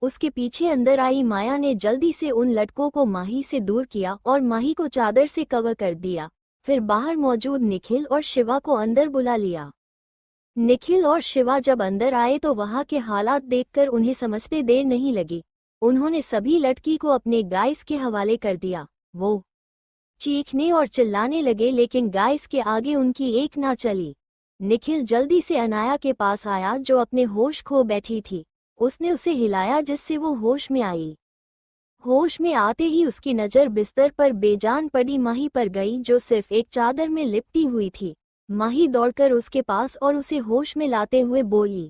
उसके पीछे अंदर आई माया ने जल्दी से उन लड़कों को माही से दूर किया और माही को चादर से कवर कर दिया। फिर बाहर मौजूद निखिल और शिवा को अंदर बुला लिया। निखिल और शिवा जब अंदर आए तो वहां के हालात देखकर उन्हें समझते देर नहीं लगी। उन्होंने सभी लड़की को अपने गाइस के हवाले कर दिया। वो चीखने और चिल्लाने लगे लेकिन गाइस के आगे उनकी एक ना चली। निखिल जल्दी से अनाया के पास आया जो अपने होश खो बैठी थी। उसने उसे हिलाया जिससे वो होश में आई। होश में आते ही उसकी नज़र बिस्तर पर बेजान पड़ी माही पर गई जो सिर्फ एक चादर में लिपटी हुई थी। माही दौड़कर उसके पास और उसे होश में लाते हुए बोली,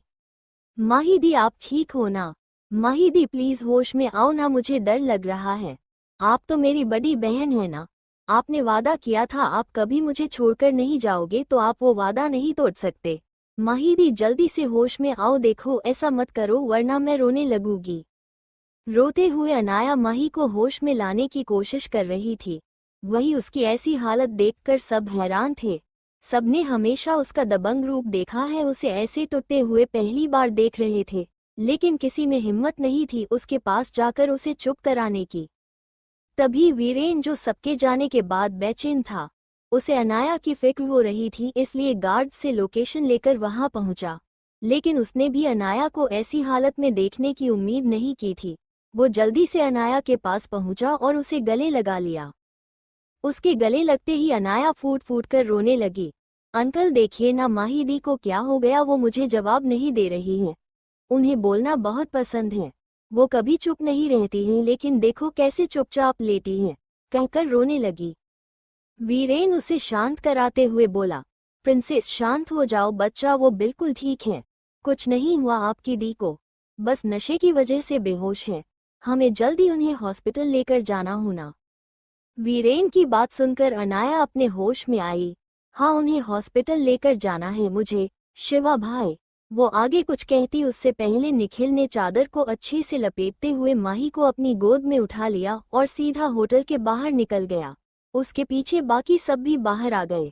माही दी आप ठीक हो ना? माही दी प्लीज होश में आओ ना, मुझे डर लग रहा है। आप तो मेरी बड़ी बहन है ना। आपने वादा किया था आप कभी मुझे छोड़कर नहीं जाओगे, तो आप वो वादा नहीं तोड़ सकते। माही दी जल्दी से होश में आओ, देखो ऐसा मत करो वरना मैं रोने लगूंगी। रोते हुए अनाया माही को होश में लाने की कोशिश कर रही थी। वही उसकी ऐसी हालत देखकर सब हैरान थे। सबने हमेशा उसका दबंग रूप देखा है, उसे ऐसे टूटते हुए पहली बार देख रहे थे, लेकिन किसी में हिम्मत नहीं थी उसके पास जाकर उसे चुप कराने की। तभी वीरेन जो सबके जाने के बाद बेचैन था, उसे अनाया की फिक्र हो रही थी, इसलिए गार्ड से लोकेशन लेकर वहां पहुंचा। लेकिन उसने भी अनाया को ऐसी हालत में देखने की उम्मीद नहीं की थी। वो जल्दी से अनाया के पास पहुंचा और उसे गले लगा लिया। उसके गले लगते ही अनाया फूट फूट कर रोने लगी। अंकल देखिए ना माही दी को क्या हो गया, वो मुझे जवाब नहीं दे रही हैं। उन्हें बोलना बहुत पसंद है, वो कभी चुप नहीं रहती हैं, लेकिन देखो कैसे चुपचाप लेटी हैं, कहकर रोने लगी। वीरेन उसे शांत कराते हुए बोला, प्रिंसेस शांत हो जाओ बच्चा, वो बिल्कुल ठीक है, कुछ नहीं हुआ आपकी दी को, बस नशे की वजह से बेहोश है। हमें जल्दी उन्हें हॉस्पिटल लेकर जाना होना। वीरेन की बात सुनकर अनाया अपने होश में आई। हाँ उन्हें हॉस्पिटल लेकर जाना है मुझे, शिवा भाई। वो आगे कुछ कहती उससे पहले निखिल ने चादर को अच्छे से लपेटते हुए माही को अपनी गोद में उठा लिया और सीधा होटल के बाहर निकल गया। उसके पीछे बाकी सब भी बाहर आ गए।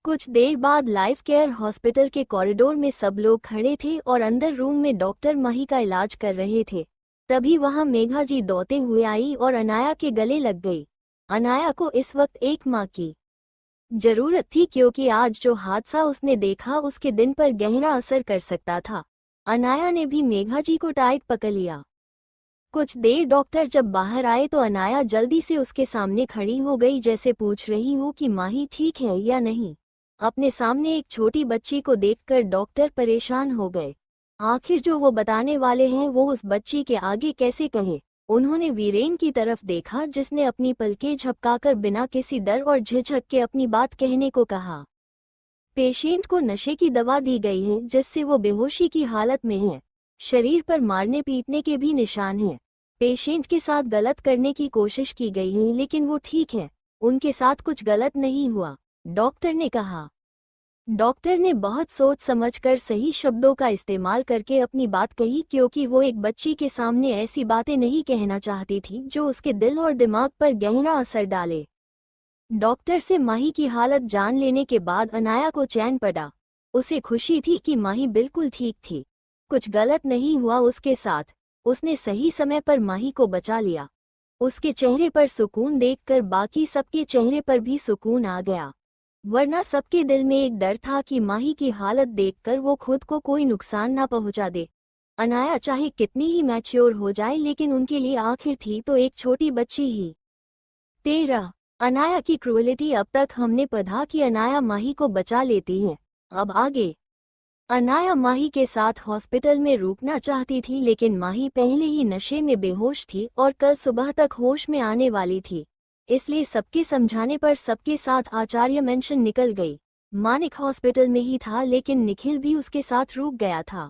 कुछ देर बाद लाइफ केयर हॉस्पिटल के कॉरिडोर में सब लोग खड़े थे और अंदर रूम में डॉक्टर माही का इलाज कर रहे थे। तभी वहां मेघा जी दौड़ते हुए आई और अनाया के गले लग गई। अनाया को इस वक्त एक माँ की जरूरत थी, क्योंकि आज जो हादसा उसने देखा उसके दिन पर गहरा असर कर सकता था। अनाया ने भी मेघा जी को टाइट पकड़ लिया। कुछ देर डॉक्टर जब बाहर आए तो अनाया जल्दी से उसके सामने खड़ी हो गई, जैसे पूछ रही हो कि माही ठीक है या नहीं। अपने सामने एक छोटी बच्ची को देखकर डॉक्टर परेशान हो गए। आखिर जो वो बताने वाले हैं वो उस बच्ची के आगे कैसे कहे। उन्होंने वीरेन की तरफ देखा जिसने अपनी पलकें झपकाकर बिना किसी डर और झिझक के अपनी बात कहने को कहा। पेशेंट को नशे की दवा दी गई है जिससे वो बेहोशी की हालत में है। शरीर पर मारने पीटने के भी निशान हैं। पेशेंट के साथ गलत करने की कोशिश की गई है लेकिन वो ठीक है, उनके साथ कुछ गलत नहीं हुआ, डॉक्टर ने कहा। डॉक्टर ने बहुत सोच समझकर सही शब्दों का इस्तेमाल करके अपनी बात कही, क्योंकि वो एक बच्ची के सामने ऐसी बातें नहीं कहना चाहती थी जो उसके दिल और दिमाग पर गहरा असर डाले। डॉक्टर से माही की हालत जान लेने के बाद अनाया को चैन पड़ा। उसे खुशी थी कि माही बिल्कुल ठीक थी, कुछ गलत नहीं हुआ उसके साथ। उसने सही समय पर माही को बचा लिया। उसके चेहरे पर सुकून देखकर बाकी सबके चेहरे पर भी सुकून आ गया, वरना सबके दिल में एक डर था कि माही की हालत देखकर वो खुद को कोई नुकसान ना पहुंचा दे। अनाया चाहे कितनी ही मैच्योर हो जाए लेकिन उनके लिए आखिर थी तो एक छोटी बच्ची ही। 13 अनाया की क्रूएलिटी। अब तक हमने पढ़ा कि अनाया माही को बचा लेती है, अब आगे। अनाया माही के साथ हॉस्पिटल में रुकना चाहती थी लेकिन माही पहले ही नशे में बेहोश थी और कल सुबह तक होश में आने वाली थी, इसलिए सबके समझाने पर सबके साथ आचार्य मेंशन निकल गई। मानिक हॉस्पिटल में ही था लेकिन निखिल भी उसके साथ रुक गया था।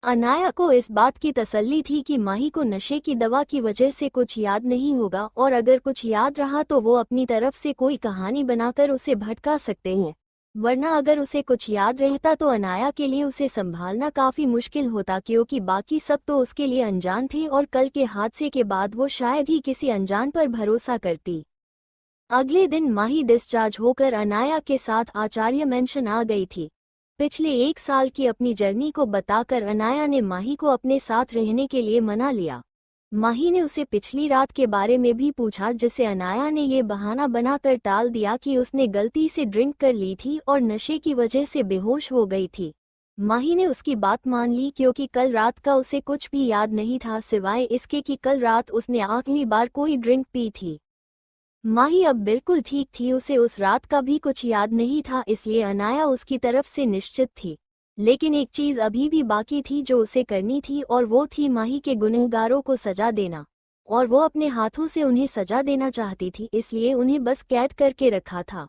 अनाया को इस बात की तसल्ली थी कि माही को नशे की दवा की वजह से कुछ याद नहीं होगा, और अगर कुछ याद रहा तो वो अपनी तरफ से कोई कहानी बनाकर उसे भटका सकते हैं, वरना अगर उसे कुछ याद रहता तो अनाया के लिए उसे संभालना काफी मुश्किल होता, क्योंकि बाकी सब तो उसके लिए अनजान थे और कल के हादसे के बाद वो शायद ही किसी अनजान पर भरोसा करती। अगले दिन माही डिस्चार्ज होकर अनाया के साथ आचार्य मेंशन आ गई थी। पिछले 1 साल की अपनी जर्नी को बताकर अनाया ने माही को अपने साथ रहने के लिए मना लिया। माही ने उसे पिछली रात के बारे में भी पूछा, जिसे अनाया ने ये बहाना बनाकर टाल दिया कि उसने गलती से ड्रिंक कर ली थी और नशे की वजह से बेहोश हो गई थी। माही ने उसकी बात मान ली क्योंकि कल रात का उसे कुछ भी याद नहीं था सिवाय इसके कि कल रात उसने आखिरी बार कोई ड्रिंक पी थी। माही अब बिल्कुल ठीक थी, उसे उस रात का भी कुछ याद नहीं था, इसलिए अनाया उसकी तरफ से निश्चित थी। लेकिन एक चीज अभी भी बाकी थी जो उसे करनी थी, और वो थी माही के गुनहगारों को सजा देना। और वो अपने हाथों से उन्हें सजा देना चाहती थी, इसलिए उन्हें बस कैद करके रखा था।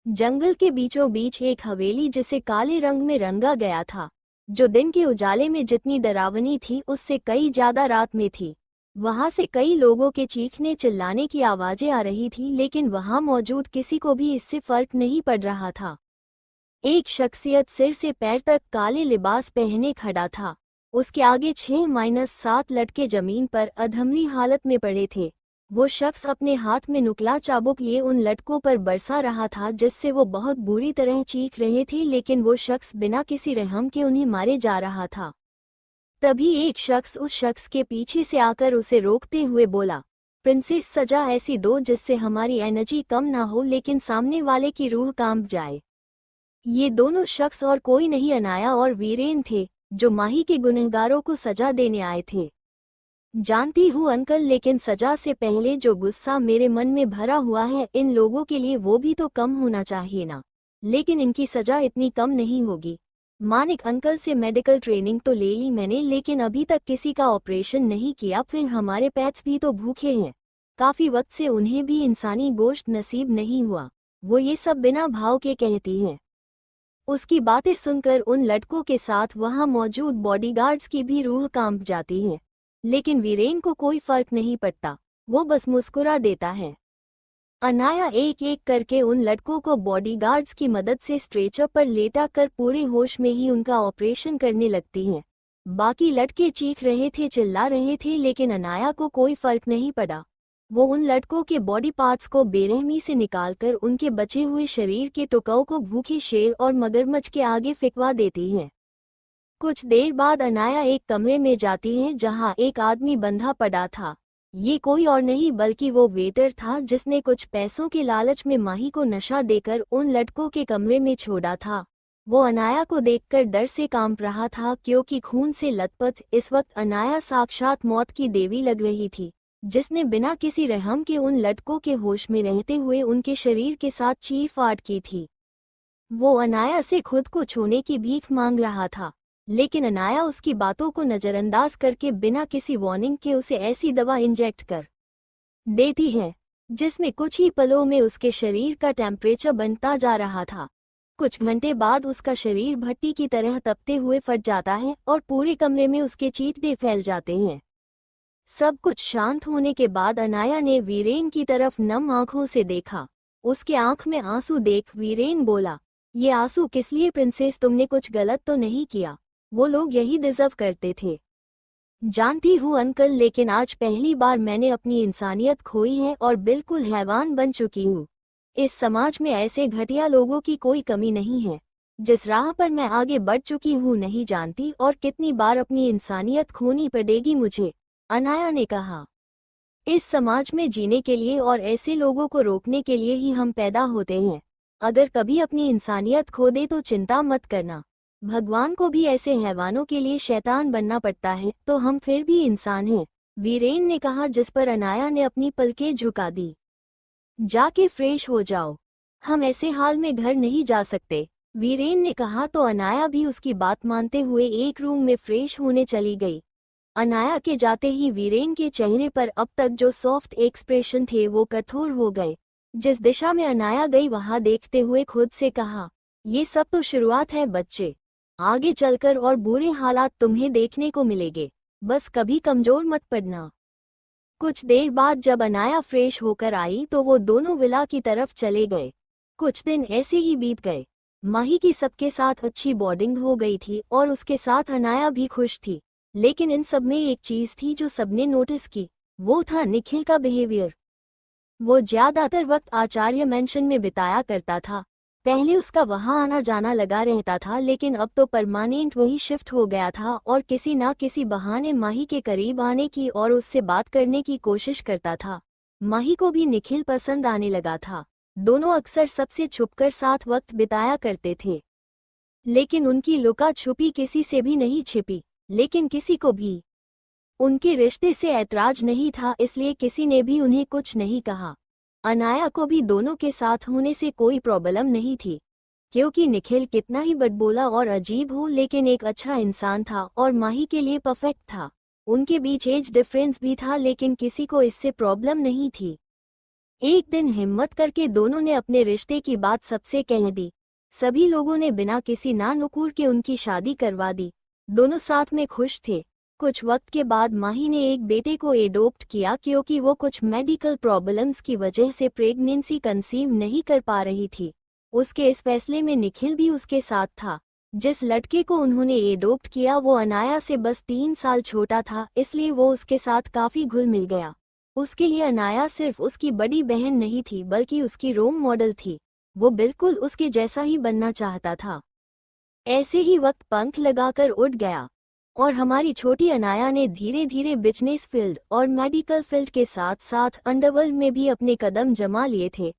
जंगल के बीचों बीच एक हवेली जिसे काले रंग में रंगा गया था, जो दिन के उजाले में जितनी डरावनी थी उससे कई ज्यादा रात में थी। वहां से कई लोगों के चीखने चिल्लाने की आवाजें आ रही थी, लेकिन वहां मौजूद किसी को भी इससे फर्क नहीं पड़ रहा था। एक शख्सियत सिर से पैर तक काले लिबास पहने खड़ा था। उसके आगे 6-7 लड़के जमीन पर अधमरी हालत में पड़े थे। वो शख्स अपने हाथ में नुकीला चाबुक लिए उन लड़कों पर बरसा रहा था, जिससे वो बहुत बुरी तरह चीख रहे थे, लेकिन वो शख्स बिना किसी रहम के उन्हें मारे जा रहा था। तभी एक शख्स उस शख्स के पीछे से आकर उसे रोकते हुए बोला, प्रिंसेस, सजा ऐसी दो जिससे हमारी एनर्जी कम ना हो लेकिन सामने वाले की रूह कांप जाए। ये दोनों शख्स और कोई नहीं, अनाया और वीरेन थे, जो माही के गुनहगारों को सजा देने आए थे। जानती हूँ अंकल, लेकिन सजा से पहले जो गुस्सा मेरे मन में भरा हुआ है इन लोगों के लिए, वो भी तो कम होना चाहिए ना। लेकिन इनकी सजा इतनी कम नहीं होगी। मानिक अंकल से मेडिकल ट्रेनिंग तो ले ली मैंने, लेकिन अभी तक किसी का ऑपरेशन नहीं किया। फिर हमारे पेट्स भी तो भूखे हैं, काफी वक्त से उन्हें भी इंसानी गोश्त नसीब नहीं हुआ। वो ये सब बिना भाव के कहती हैं। उसकी बातें सुनकर उन लड़कों के साथ वहां मौजूद बॉडीगार्ड्स की भी रूह कांप जाती है, लेकिन वीरेन को कोई फर्क नहीं पड़ता, वो बस मुस्कुरा देता है। अनाया एक एक करके उन लड़कों को बॉडीगार्ड्स की मदद से स्ट्रेचर पर लेटा कर पूरे होश में ही उनका ऑपरेशन करने लगती हैं। बाकी लड़के चीख रहे थे, चिल्ला रहे थे, लेकिन अनाया को कोई फर्क नहीं पड़ा। वो उन लड़कों के बॉडी पार्ट्स को बेरहमी से निकालकर उनके बचे हुए शरीर के टुकड़ों को भूखे शेर और मगरमच्छ के आगे फेंकवा देती है। कुछ देर बाद अनाया एक कमरे में जाती है जहां एक आदमी बंधा पड़ा था। ये कोई और नहीं बल्कि वो वेटर था जिसने कुछ पैसों के लालच में माही को नशा देकर उन लड़कों के कमरे में छोड़ा था। वो अनाया को देखकर डर से कांप रहा था, क्योंकि खून से लथपथ इस वक्त अनाया साक्षात मौत की देवी लग रही थी, जिसने बिना किसी रहम के उन लड़कों के होश में रहते हुए उनके शरीर के साथ चीर-फाड़ की थी। वो अनाया से खुद को छूने की भीख मांग रहा था, लेकिन अनाया उसकी बातों को नज़रअंदाज करके बिना किसी वार्निंग के उसे ऐसी दवा इंजेक्ट कर देती है जिसमें कुछ ही पलों में उसके शरीर का टेम्परेचर बनता जा रहा था। कुछ घंटे बाद उसका शरीर भट्टी की तरह तपते हुए फट जाता है और पूरे कमरे में उसके चीथड़े फैल जाते हैं। सब कुछ शांत होने के बाद अनाया ने वीरेन की तरफ नम आंखों से देखा। उसके आंख में आंसू देख वीरेन बोला, ये आंसू किस लिए प्रिंसेस, तुमने कुछ गलत तो नहीं किया? वो लोग यही डिजर्व करते थे। जानती हूँ अंकल, लेकिन आज पहली बार मैंने अपनी इंसानियत खोई है और बिल्कुल हैवान बन चुकी हूँ। इस समाज में ऐसे घटिया लोगों की कोई कमी नहीं है। जिस राह पर मैं आगे बढ़ चुकी हूँ नहीं जानती, और कितनी बार अपनी इंसानियत खोनी पड़ेगी मुझे, अनाया ने कहा। इस समाज में जीने के लिए और ऐसे लोगों को रोकने के लिए ही हम पैदा होते हैं। अगर कभी अपनी इंसानियत खो दे तो चिंता मत करना। भगवान को भी ऐसे हैवानों के लिए शैतान बनना पड़ता है, तो हम फिर भी इंसान हैं, वीरेन ने कहा, जिस पर अनाया ने अपनी पलकें झुका दी। जाके फ्रेश हो जाओ, हम ऐसे हाल में घर नहीं जा सकते, वीरेन ने कहा। तो अनाया भी उसकी बात मानते हुए एक रूम में फ्रेश होने चली गई। अनाया के जाते ही वीरेन के चेहरे पर अब तक जो सॉफ्ट एक्सप्रेशन थे वो कठोर हो गए। जिस दिशा में अनाया गई वहां देखते हुए खुद से कहा, ये सब तो शुरुआत है बच्चे, आगे चलकर और बुरे हालात तुम्हें देखने को मिलेंगे, बस कभी कमजोर मत पड़ना। कुछ देर बाद जब अनाया फ्रेश होकर आई तो वो दोनों विला की तरफ चले गए। कुछ दिन ऐसे ही बीत गए। माही की सबके साथ अच्छी बॉन्डिंग हो गई थी और उसके साथ अनाया भी खुश थी, लेकिन इन सब में एक चीज थी जो सबने नोटिस की, वो था निखिल का बिहेवियर। वो ज्यादातर वक्त आचार्य मेंशन में बिताया करता था। पहले उसका वहां आना जाना लगा रहता था, लेकिन अब तो परमानेंट वही शिफ्ट हो गया था और किसी ना किसी बहाने माही के करीब आने की और उससे बात करने की कोशिश करता था। माही को भी निखिल पसंद आने लगा था। दोनों अक्सर सबसे छुपकर साथ वक्त बिताया करते थे, लेकिन उनकी लुका छुपी किसी से भी नहीं छिपी। लेकिन किसी को भी उनके रिश्ते से ऐतराज नहीं था, इसलिए किसी ने भी उन्हें कुछ नहीं कहा। अनाया को भी दोनों के साथ होने से कोई प्रॉब्लम नहीं थी, क्योंकि निखिल कितना ही बड़बोला और अजीब हो लेकिन एक अच्छा इंसान था और माही के लिए परफेक्ट था। उनके बीच एज डिफरेंस भी था, लेकिन किसी को इससे प्रॉब्लम नहीं थी। एक दिन हिम्मत करके दोनों ने अपने रिश्ते की बात सबसे कह दी। सभी लोगों ने बिना किसी ना नुकुर के उनकी शादी करवा दी। दोनों साथ में खुश थे। कुछ वक्त के बाद माही ने एक बेटे को एडॉप्ट किया, क्योंकि वो कुछ मेडिकल प्रॉब्लम्स की वजह से प्रेगनेंसी कंसीव नहीं कर पा रही थी। उसके इस फैसले में निखिल भी उसके साथ था। जिस लड़के को उन्होंने एडॉप्ट किया वो अनाया से बस 3 साल छोटा था, इसलिए वो उसके साथ काफी घुल मिल गया। उसके लिए अनाया सिर्फ उसकी बड़ी बहन नहीं थी, बल्कि उसकी रोल मॉडल थी। वो बिल्कुल उसके जैसा ही बनना चाहता था। ऐसे ही वक्त पंख लगाकर उड़ गया और हमारी छोटी अनाया ने धीरे धीरे बिजनेस फील्ड और मेडिकल फील्ड के साथ साथ अंडरवर्ल्ड में भी अपने कदम जमा लिए थे।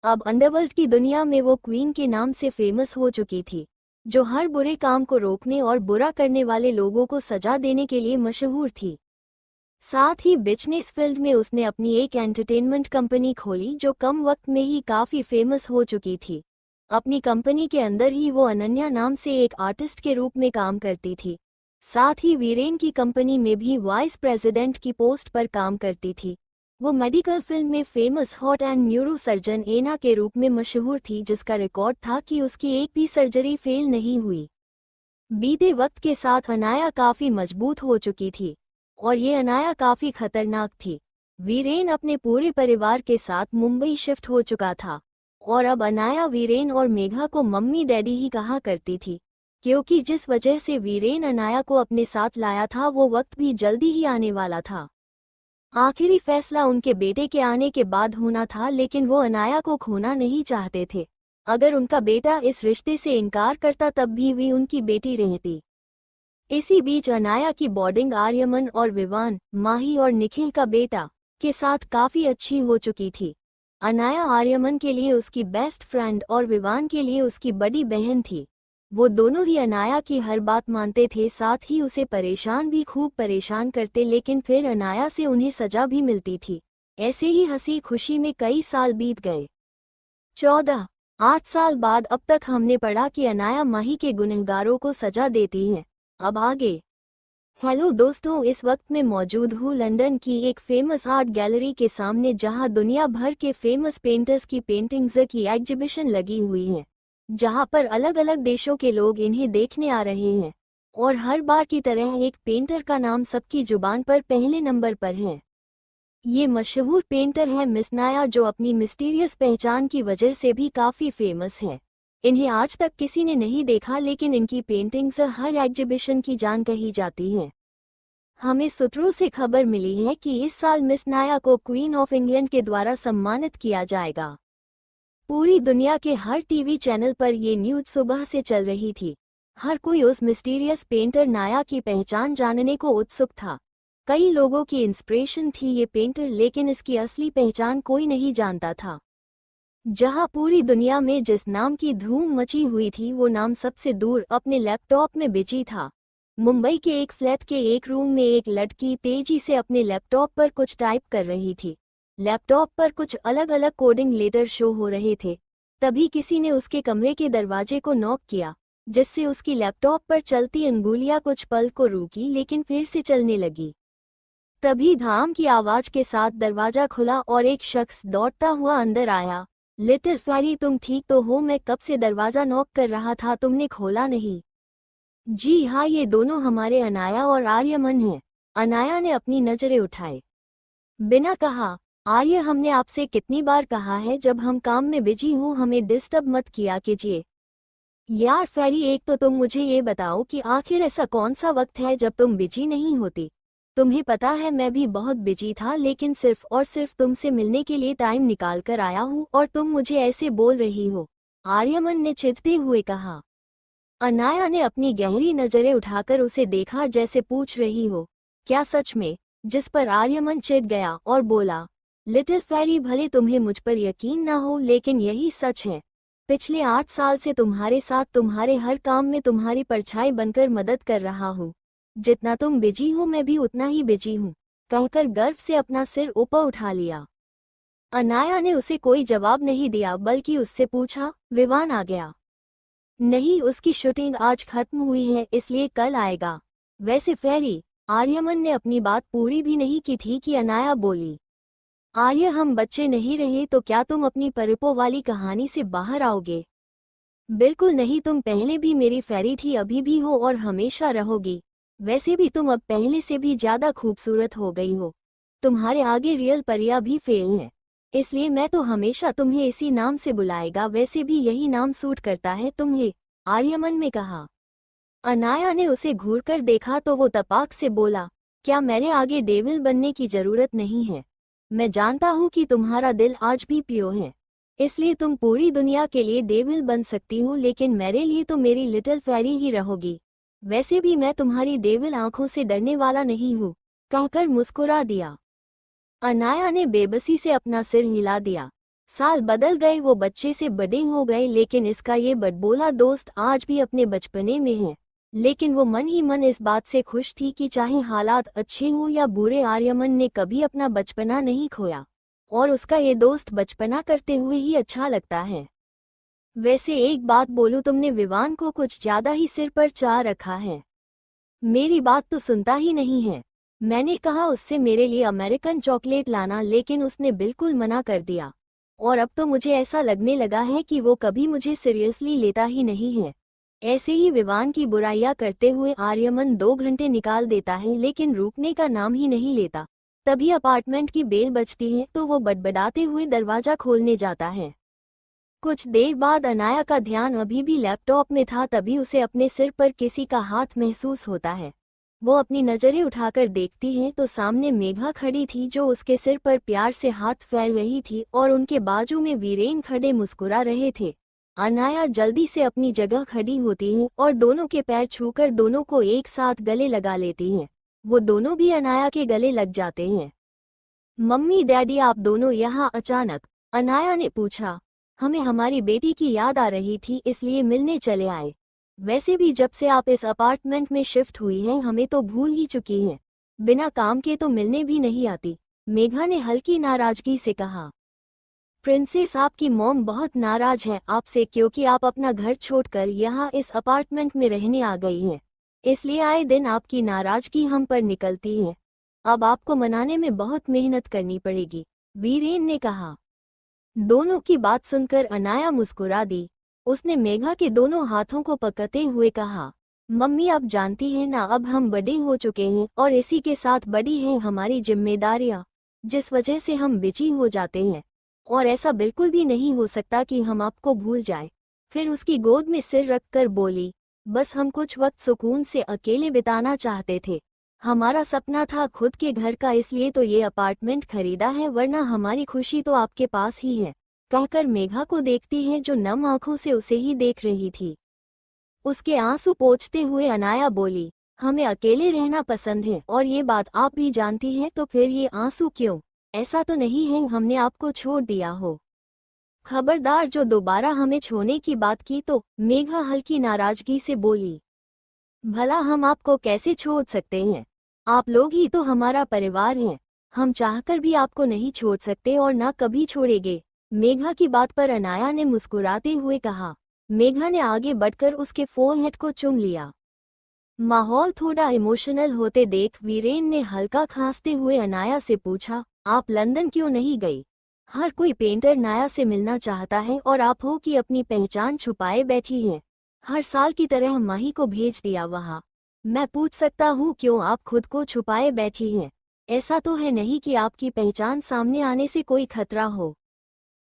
अब अंडरवर्ल्ड की दुनिया में वो क्वीन के नाम से फेमस हो चुकी थी, जो हर बुरे काम को रोकने और बुरा करने वाले लोगों को सजा देने के लिए मशहूर थी। साथ ही बिजनेस फील्ड में उसने अपनी एक एंटरटेनमेंट कंपनी खोली, जो कम वक्त में ही काफी फेमस हो चुकी थी। अपनी कंपनी के अंदर ही वो अनन्या नाम से एक आर्टिस्ट के रूप में काम करती थी। साथ ही वीरेन की कंपनी में भी वाइस प्रेसिडेंट की पोस्ट पर काम करती थी। वो मेडिकल फील्ड में famous heart and neuro surgeon एना के रूप में मशहूर थी, जिसका रिकॉर्ड था कि उसकी एक भी सर्जरी फेल नहीं हुई। बीते वक्त के साथ अनाया काफी मजबूत हो चुकी थी और ये अनाया काफी खतरनाक थी। वीरेन अपने पूरे परिवार के साथ मुंबई शिफ्ट हो चुका था और अब अनाया वीरेन और मेघा को मम्मी डैडी ही कहा करती थी, क्योंकि जिस वजह से वीरेन अनाया को अपने साथ लाया था वो वक्त भी जल्दी ही आने वाला था। आखिरी फैसला उनके बेटे के आने के बाद होना था, लेकिन वो अनाया को खोना नहीं चाहते थे। अगर उनका बेटा इस रिश्ते से इनकार करता तब भी वे उनकी बेटी रहती। इसी बीच अनाया की बॉन्डिंग आर्यमन और विवान, माही और निखिल का बेटा, के साथ काफी अच्छी हो चुकी थी। अनाया आर्यमन के लिए उसकी बेस्ट फ्रेंड और विवान के लिए उसकी बड़ी बहन थी। वो दोनों ही अनाया की हर बात मानते थे, साथ ही उसे परेशान भी खूब परेशान करते, लेकिन फिर अनाया से उन्हें सजा भी मिलती थी। ऐसे ही हंसी खुशी में कई साल बीत गए। 8 साल बाद अब तक हमने पढ़ा कि अनाया माही के गुनहगारों को सजा देती है। अब आगे। हेलो दोस्तों, इस वक्त मैं मौजूद हूँ लंदन की एक फेमस आर्ट गैलरी के सामने, जहाँ दुनिया भर के फेमस पेंटर्स की पेंटिंग्स की एग्जीबिशन लगी हुई है, जहाँ पर अलग अलग देशों के लोग इन्हें देखने आ रहे हैं। और हर बार की तरह एक पेंटर का नाम सबकी जुबान पर पहले नंबर पर है। ये मशहूर पेंटर है मिस नाया, जो अपनी मिस्टीरियस पहचान की वजह से भी काफ़ी फेमस है। इन्हें आज तक किसी ने नहीं देखा, लेकिन इनकी पेंटिंग्स हर एग्जीबिशन की जान कही जाती हैं। हमें सूत्रों से खबर मिली है कि इस साल मिस नाया को क्वीन ऑफ इंग्लैंड के द्वारा सम्मानित किया जाएगा। पूरी दुनिया के हर टीवी चैनल पर ये न्यूज़ सुबह से चल रही थी। हर कोई उस मिस्टीरियस पेंटर नाया की पहचान जानने को उत्सुक था। कई लोगों की इंस्पिरेशन थी ये पेंटर, लेकिन इसकी असली पहचान कोई नहीं जानता था। जहां पूरी दुनिया में जिस नाम की धूम मची हुई थी, वो नाम सबसे दूर अपने लैपटॉप में बिजी था। मुंबई के एक फ्लैट के एक रूम में एक लड़की तेजी से अपने लैपटॉप पर कुछ टाइप कर रही थी। लैपटॉप पर कुछ अलग अलग कोडिंग लेटर शो हो रहे थे। तभी किसी ने उसके कमरे के दरवाजे को नॉक किया, जिससे उसकी लैपटॉप पर चलती अंगुलियां कुछ पल को रुकी, लेकिन फिर से चलने लगी। तभी धाम की आवाज के साथ दरवाजा खुला और एक शख्स दौड़ता हुआ अंदर आया। लिटिल फेरी, तुम ठीक तो हो? मैं कब से दरवाजा नॉक कर रहा था, तुमने खोला नहीं। जी हाँ, ये दोनों हमारे अनाया और आर्यमन हैं। अनाया ने अपनी नजरें उठाए बिना कहा, आर्य, हमने आपसे कितनी बार कहा है, जब हम काम में बिजी हूँ हमें डिस्टर्ब मत किया कीजिए। यार फेरी, एक तो तुम मुझे ये बताओ कि आखिर ऐसा कौन सा वक्त है जब तुम बिजी नहीं होती। तुम्हें पता है मैं भी बहुत बिजी था, लेकिन सिर्फ और सिर्फ तुमसे मिलने के लिए टाइम निकाल कर आया हूँ और तुम मुझे ऐसे बोल रही हो। आर्यमन ने चिढ़ते हुए कहा। अनाया ने अपनी गहरी नजरें उठाकर उसे देखा जैसे पूछ रही हो, क्या सच में? जिस पर आर्यमन चिढ़ गया और बोला, लिटिल फेरी भले तुम्हें मुझ पर यकीन ना हो लेकिन यही सच है। पिछले 8 साल से तुम्हारे साथ तुम्हारे हर काम में तुम्हारी परछाई बनकर मदद कर रहा हूँ। जितना तुम बिजी हो मैं भी उतना ही बिजी हूँ, कहकर गर्व से अपना सिर ऊपर उठा लिया। अनाया ने उसे कोई जवाब नहीं दिया बल्कि उससे पूछा, विवान आ गया? नहीं, उसकी शूटिंग आज खत्म हुई है इसलिए कल आएगा। वैसे फेरी, आर्यमन ने अपनी बात पूरी भी नहीं की थी कि अनाया बोली, आर्य हम बच्चे नहीं रहे तो क्या तुम अपनी परिपो वाली कहानी से बाहर आओगे? बिल्कुल नहीं, तुम पहले भी मेरी फेरी थी, अभी भी हो और हमेशा रहोगी। वैसे भी तुम अब पहले से भी ज्यादा खूबसूरत हो गई हो। तुम्हारे आगे रियल परिया भी फेल है, इसलिए मैं तो हमेशा तुम्हें इसी नाम से बुलाएगा। वैसे भी यही नाम सूट करता है तुम्हें, आर्यमन में कहा। अनाया ने उसे घूरकर देखा तो वो तपाक से बोला, क्या मेरे आगे डेविल बनने की जरूरत नहीं है? मैं जानता हूँ कि तुम्हारा दिल आज भी प्योर है, इसलिए तुम पूरी दुनिया के लिए डेविल बन सकती हो, लेकिन मेरे लिए तो मेरी लिटिल फेरी ही रहोगी। वैसे भी मैं तुम्हारी डेविल आंखों से डरने वाला नहीं हूँ, कहकर मुस्कुरा दिया। अनाया ने बेबसी से अपना सिर हिला दिया। साल बदल गए, वो बच्चे से बड़े हो गए, लेकिन इसका ये बड़बोला दोस्त आज भी अपने बचपने में है। लेकिन वो मन ही मन इस बात से खुश थी कि चाहे हालात अच्छे हों या बुरे, आर्यमन ने कभी अपना बचपना नहीं खोया और उसका ये दोस्त बचपना करते हुए ही अच्छा लगता है। वैसे एक बात बोलूं, तुमने विवान को कुछ ज्यादा ही सिर पर चढ़ा रखा है। मेरी बात तो सुनता ही नहीं है। मैंने कहा उससे मेरे लिए अमेरिकन चॉकलेट लाना, लेकिन उसने बिल्कुल मना कर दिया और अब तो मुझे ऐसा लगने लगा है कि वो कभी मुझे सीरियसली लेता ही नहीं है। ऐसे ही विवान की बुराइयां करते हुए आर्यमन 2 घंटे निकाल देता है लेकिन रुकने का नाम ही नहीं लेता। तभी अपार्टमेंट की बेल बजती है तो वो बड़बड़ाते हुए दरवाजा खोलने जाता है। कुछ देर बाद अनाया का ध्यान अभी भी लैपटॉप में था, तभी उसे अपने सिर पर किसी का हाथ महसूस होता है। वो अपनी नजरें उठाकर देखती है तो सामने मेघा खड़ी थी जो उसके सिर पर प्यार से हाथ फेर रही थी और उनके बाजू में वीरेन खड़े मुस्कुरा रहे थे। अनाया जल्दी से अपनी जगह खड़ी होती है और दोनों के पैर छूकर दोनों को एक साथ गले लगा लेती हैं। वो दोनों भी अनाया के गले लग जाते हैं। मम्मी डैडी आप दोनों यहाँ अचानक? अनाया ने पूछा। हमें हमारी बेटी की याद आ रही थी इसलिए मिलने चले आए। वैसे भी जब से आप इस अपार्टमेंट में शिफ्ट हुई हैं हमें तो भूल ही चुकी हैं। बिना काम के तो मिलने भी नहीं आती, मेघा ने हल्की नाराजगी से कहा। प्रिंसेस, आपकी मॉम बहुत नाराज है आपसे क्योंकि आप अपना घर छोड़कर यहाँ इस अपार्टमेंट में रहने आ गई हैं, इसलिए आए दिन आपकी नाराजगी हम पर निकलती है। अब आपको मनाने में बहुत मेहनत करनी पड़ेगी, वीरेन ने कहा। दोनों की बात सुनकर अनाया मुस्कुरा दी। उसने मेघा के दोनों हाथों को पकड़ते हुए कहा, मम्मी आप जानती हैं ना, अब हम बड़े हो चुके हैं और इसी के साथ बड़ी हैं हमारी जिम्मेदारियां, जिस वजह से हम बिजी हो जाते हैं और ऐसा बिल्कुल भी नहीं हो सकता कि हम आपको भूल जाएं। फिर उसकी गोद में सिर रखकर बोली, बस हम कुछ वक्त सुकून से अकेले बिताना चाहते थे। हमारा सपना था खुद के घर का, इसलिए तो ये अपार्टमेंट खरीदा है, वरना हमारी खुशी तो आपके पास ही है, कहकर मेघा को देखती है जो नम आंखों से उसे ही देख रही थी। उसके आंसू पोंछते हुए अनाया बोली, हमें अकेले रहना पसंद है और ये बात आप भी जानती हैं, तो फिर ये आंसू क्यों? ऐसा तो नहीं है हमने आपको छोड़ दिया हो। खबरदार जो दोबारा हमें छोड़ने की बात की तो, मेघा हल्की नाराजगी से बोली। भला हम आपको कैसे छोड़ सकते हैं? आप लोग ही तो हमारा परिवार हैं। हम चाहकर भी आपको नहीं छोड़ सकते और ना कभी छोड़ेंगे, मेघा की बात पर अनाया ने मुस्कुराते हुए कहा। मेघा ने आगे बढ़कर उसके फोरहेड को चूम लिया। माहौल थोड़ा इमोशनल होते देख वीरेन ने हल्का खांसते हुए अनाया से पूछा, आप लंदन क्यों नहीं गई? हर कोई पेंटर नाया से मिलना चाहता है और आप हो कि अपनी पहचान छुपाए बैठी हैं। हर साल की तरह माही को भेज दिया वहाँ। मैं पूछ सकता हूँ क्यों आप खुद को छुपाए बैठी हैं? ऐसा तो है नहीं कि आपकी पहचान सामने आने से कोई खतरा हो।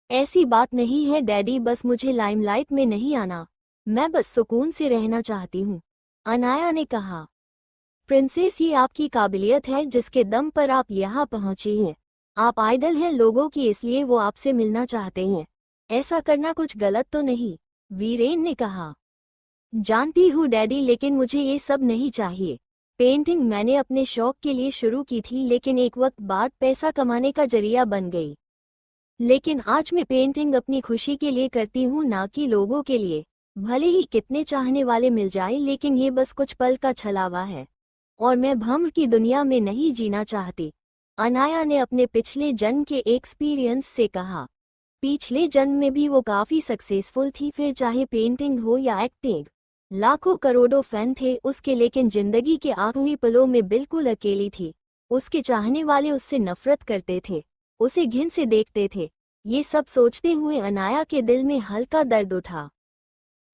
ऐसी बात नहीं है डैडी, बस मुझे लाइमलाइट में नहीं आना, मैं बस सुकून से रहना चाहती हूँ, अनाया ने कहा। प्रिंसेस, ये आपकी काबिलियत है जिसके दम पर आप यहाँ पहुँची हैं। आप आइडल हैं लोगों की, इसलिए वो आपसे मिलना चाहते हैं। ऐसा करना कुछ गलत तो नहीं, वीरेन ने कहा। जानती हूँ डैडी, लेकिन मुझे ये सब नहीं चाहिए। पेंटिंग मैंने अपने शौक के लिए शुरू की थी, लेकिन एक वक्त बाद पैसा कमाने का जरिया बन गई। लेकिन आज मैं पेंटिंग अपनी खुशी के लिए करती हूँ, ना कि लोगों के लिए। भले ही कितने चाहने वाले मिल जाए, लेकिन ये बस कुछ पल का छलावा है और मैं भ्रम की दुनिया में नहीं जीना चाहती। अनाया ने अपने पिछले जन्म के एक्सपीरियंस से कहा। पिछले जन्म में भी वो काफी सक्सेसफुल थी, फिर चाहे पेंटिंग हो या एक्टिंग। लाखों करोड़ों फैन थे उसके, लेकिन जिंदगी के आखिरी पलों में बिल्कुल अकेली थी। उसके चाहने वाले उससे नफरत करते थे, उसे घिन से देखते थे। ये सब सोचते हुए अनाया के दिल में हल्का दर्द उठा।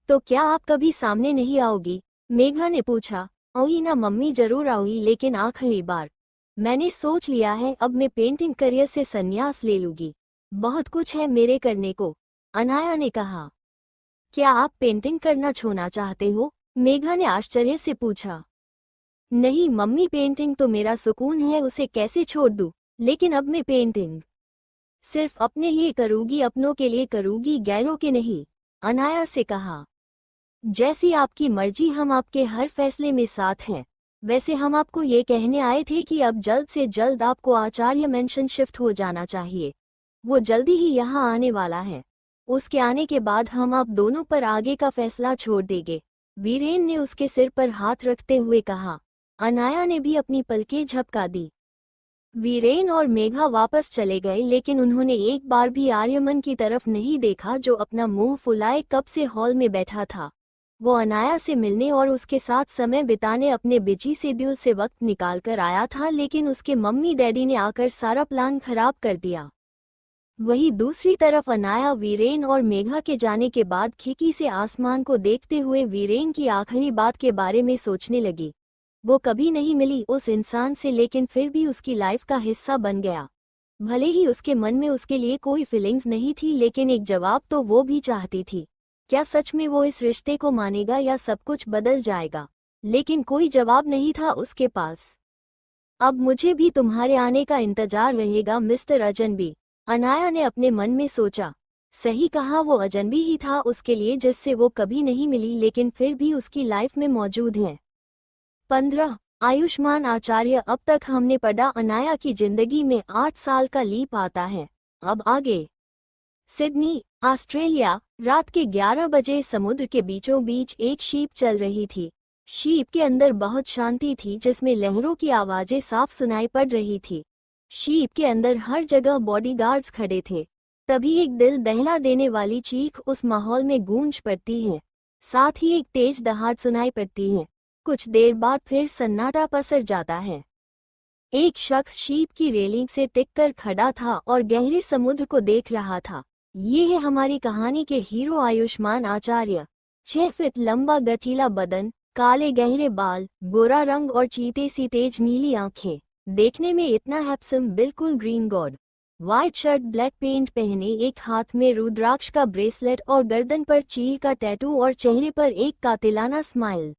तो क्या आप कभी सामने नहीं आओगी? मेघा ने पूछा। ओही ना मम्मी, जरूर आऊंगी, लेकिन आखिरी बार। मैंने सोच लिया है, अब मैं पेंटिंग करियर से संन्यास ले लूंगी। बहुत कुछ है मेरे करने को, अनाया ने कहा। क्या आप पेंटिंग करना छोड़ना चाहते हो? मेघा ने आश्चर्य से पूछा। नहीं मम्मी, पेंटिंग तो मेरा सुकून है, उसे कैसे छोड़ दूं? लेकिन अब मैं पेंटिंग सिर्फ अपने लिए करूंगी, अपनों के लिए करूंगी, गैरों के नहीं, अनाया से कहा। जैसी आपकी मर्जी, हम आपके हर फैसले में साथ हैं। वैसे हम आपको ये कहने आए थे कि अब जल्द से जल्द आपको आचार्य मेंशन शिफ्ट हो जाना चाहिए। वो जल्दी ही यहाँ आने वाला है। उसके आने के बाद हम आप दोनों पर आगे का फैसला छोड़ देंगे। वीरेन ने उसके सिर पर हाथ रखते हुए कहा। अनाया ने भी अपनी पलकें झपका दी। वीरेन और मेघा वापस चले गए, लेकिन उन्होंने एक बार भी आर्यमन की तरफ नहीं देखा, जो अपना मुंह फुलाए कब से हॉल में बैठा था। वो अनाया से मिलने और उसके साथ समय बिताने अपने बिजी शेड्यूल से वक्त निकाल कर आया था, लेकिन उसके मम्मी डैडी ने आकर सारा प्लान खराब कर दिया। वहीं दूसरी तरफ अनाया वीरेन और मेघा के जाने के बाद खिड़की से आसमान को देखते हुए वीरेन की आखिरी बात के बारे में सोचने लगी। वो कभी नहीं मिली उस इंसान से, लेकिन फिर भी उसकी लाइफ का हिस्सा बन गया। भले ही उसके मन में उसके लिए कोई फीलिंग्स नहीं थी, लेकिन एक जवाब तो वो भी चाहती थी। क्या सच में वो इस रिश्ते को मानेगा या सब कुछ बदल जाएगा? लेकिन कोई जवाब नहीं था उसके पास। अब मुझे भी तुम्हारे आने का इंतजार रहेगा मिस्टर अजनबी, अनाया ने अपने मन में सोचा। सही कहा, वो अजनबी ही था उसके लिए, जिससे वो कभी नहीं मिली, लेकिन फिर भी उसकी लाइफ में मौजूद है। 15 आयुष्मान आचार्य। अब तक हमने पढ़ा अनाया की जिंदगी में 8 साल का लीप आता है। अब आगे। Sydney, Australia. रात के 11 बजे समुद्र के बीचों बीच एक शीप चल रही थी। शीप के अंदर बहुत शांति थी, जिसमें लहरों की आवाजें साफ सुनाई पड़ रही थी। शीप के अंदर हर जगह बॉडीगार्ड्स खड़े थे। तभी एक दिल दहला देने वाली चीख उस माहौल में गूंज पड़ती है। साथ ही एक तेज दहाड़ सुनाई पड़ती है। कुछ देर बाद फिर सन्नाटा पसर जाता है। एक शख्स शीप की रेलिंग से टिककर खड़ा था और गहरे समुद्र को देख रहा था। ये है हमारी कहानी के हीरो आयुष्मान आचार्य। 6 फीट लंबा गठीला बदन, काले गहरे बाल, गोरा रंग और चीते सी तेज नीली आंखें। देखने में इतना हैंडसम, बिल्कुल green god. White shirt, black pant पहने, एक हाथ में रुद्राक्ष का ब्रेसलेट और गर्दन पर चील का टैटू और चेहरे पर एक कातिलाना स्माइल।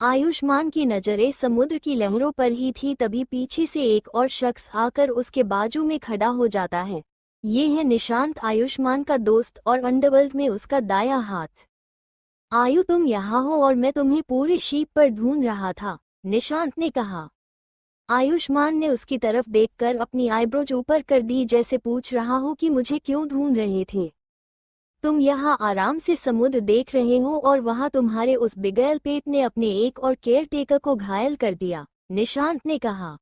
आयुष्मान की नजरें समुद्र की लहरों पर ही थी, तभी पीछे से एक और शख्स आकर उसके बाजू में खड़ा हो जाता है। ये है निशांत, आयुष्मान का दोस्त और अंडरवर्ल्ड में उसका दायां हाथ। आयु, तुम यहाँ हो और मैं तुम्हें पूरे शीप पर ढूंढ रहा था, निशांत ने कहा। आयुष्मान ने उसकी तरफ देखकर अपनी आईब्रोज ऊपर कर दी, जैसे पूछ रहा हो कि मुझे क्यों ढूंढ रहे थे। तुम यहाँ आराम से समुद्र देख रहे हो और वहाँ तुम्हारे उस बिगैल पेट ने अपने एक और केयरटेकर को घायल कर दिया, निशांत ने कहा।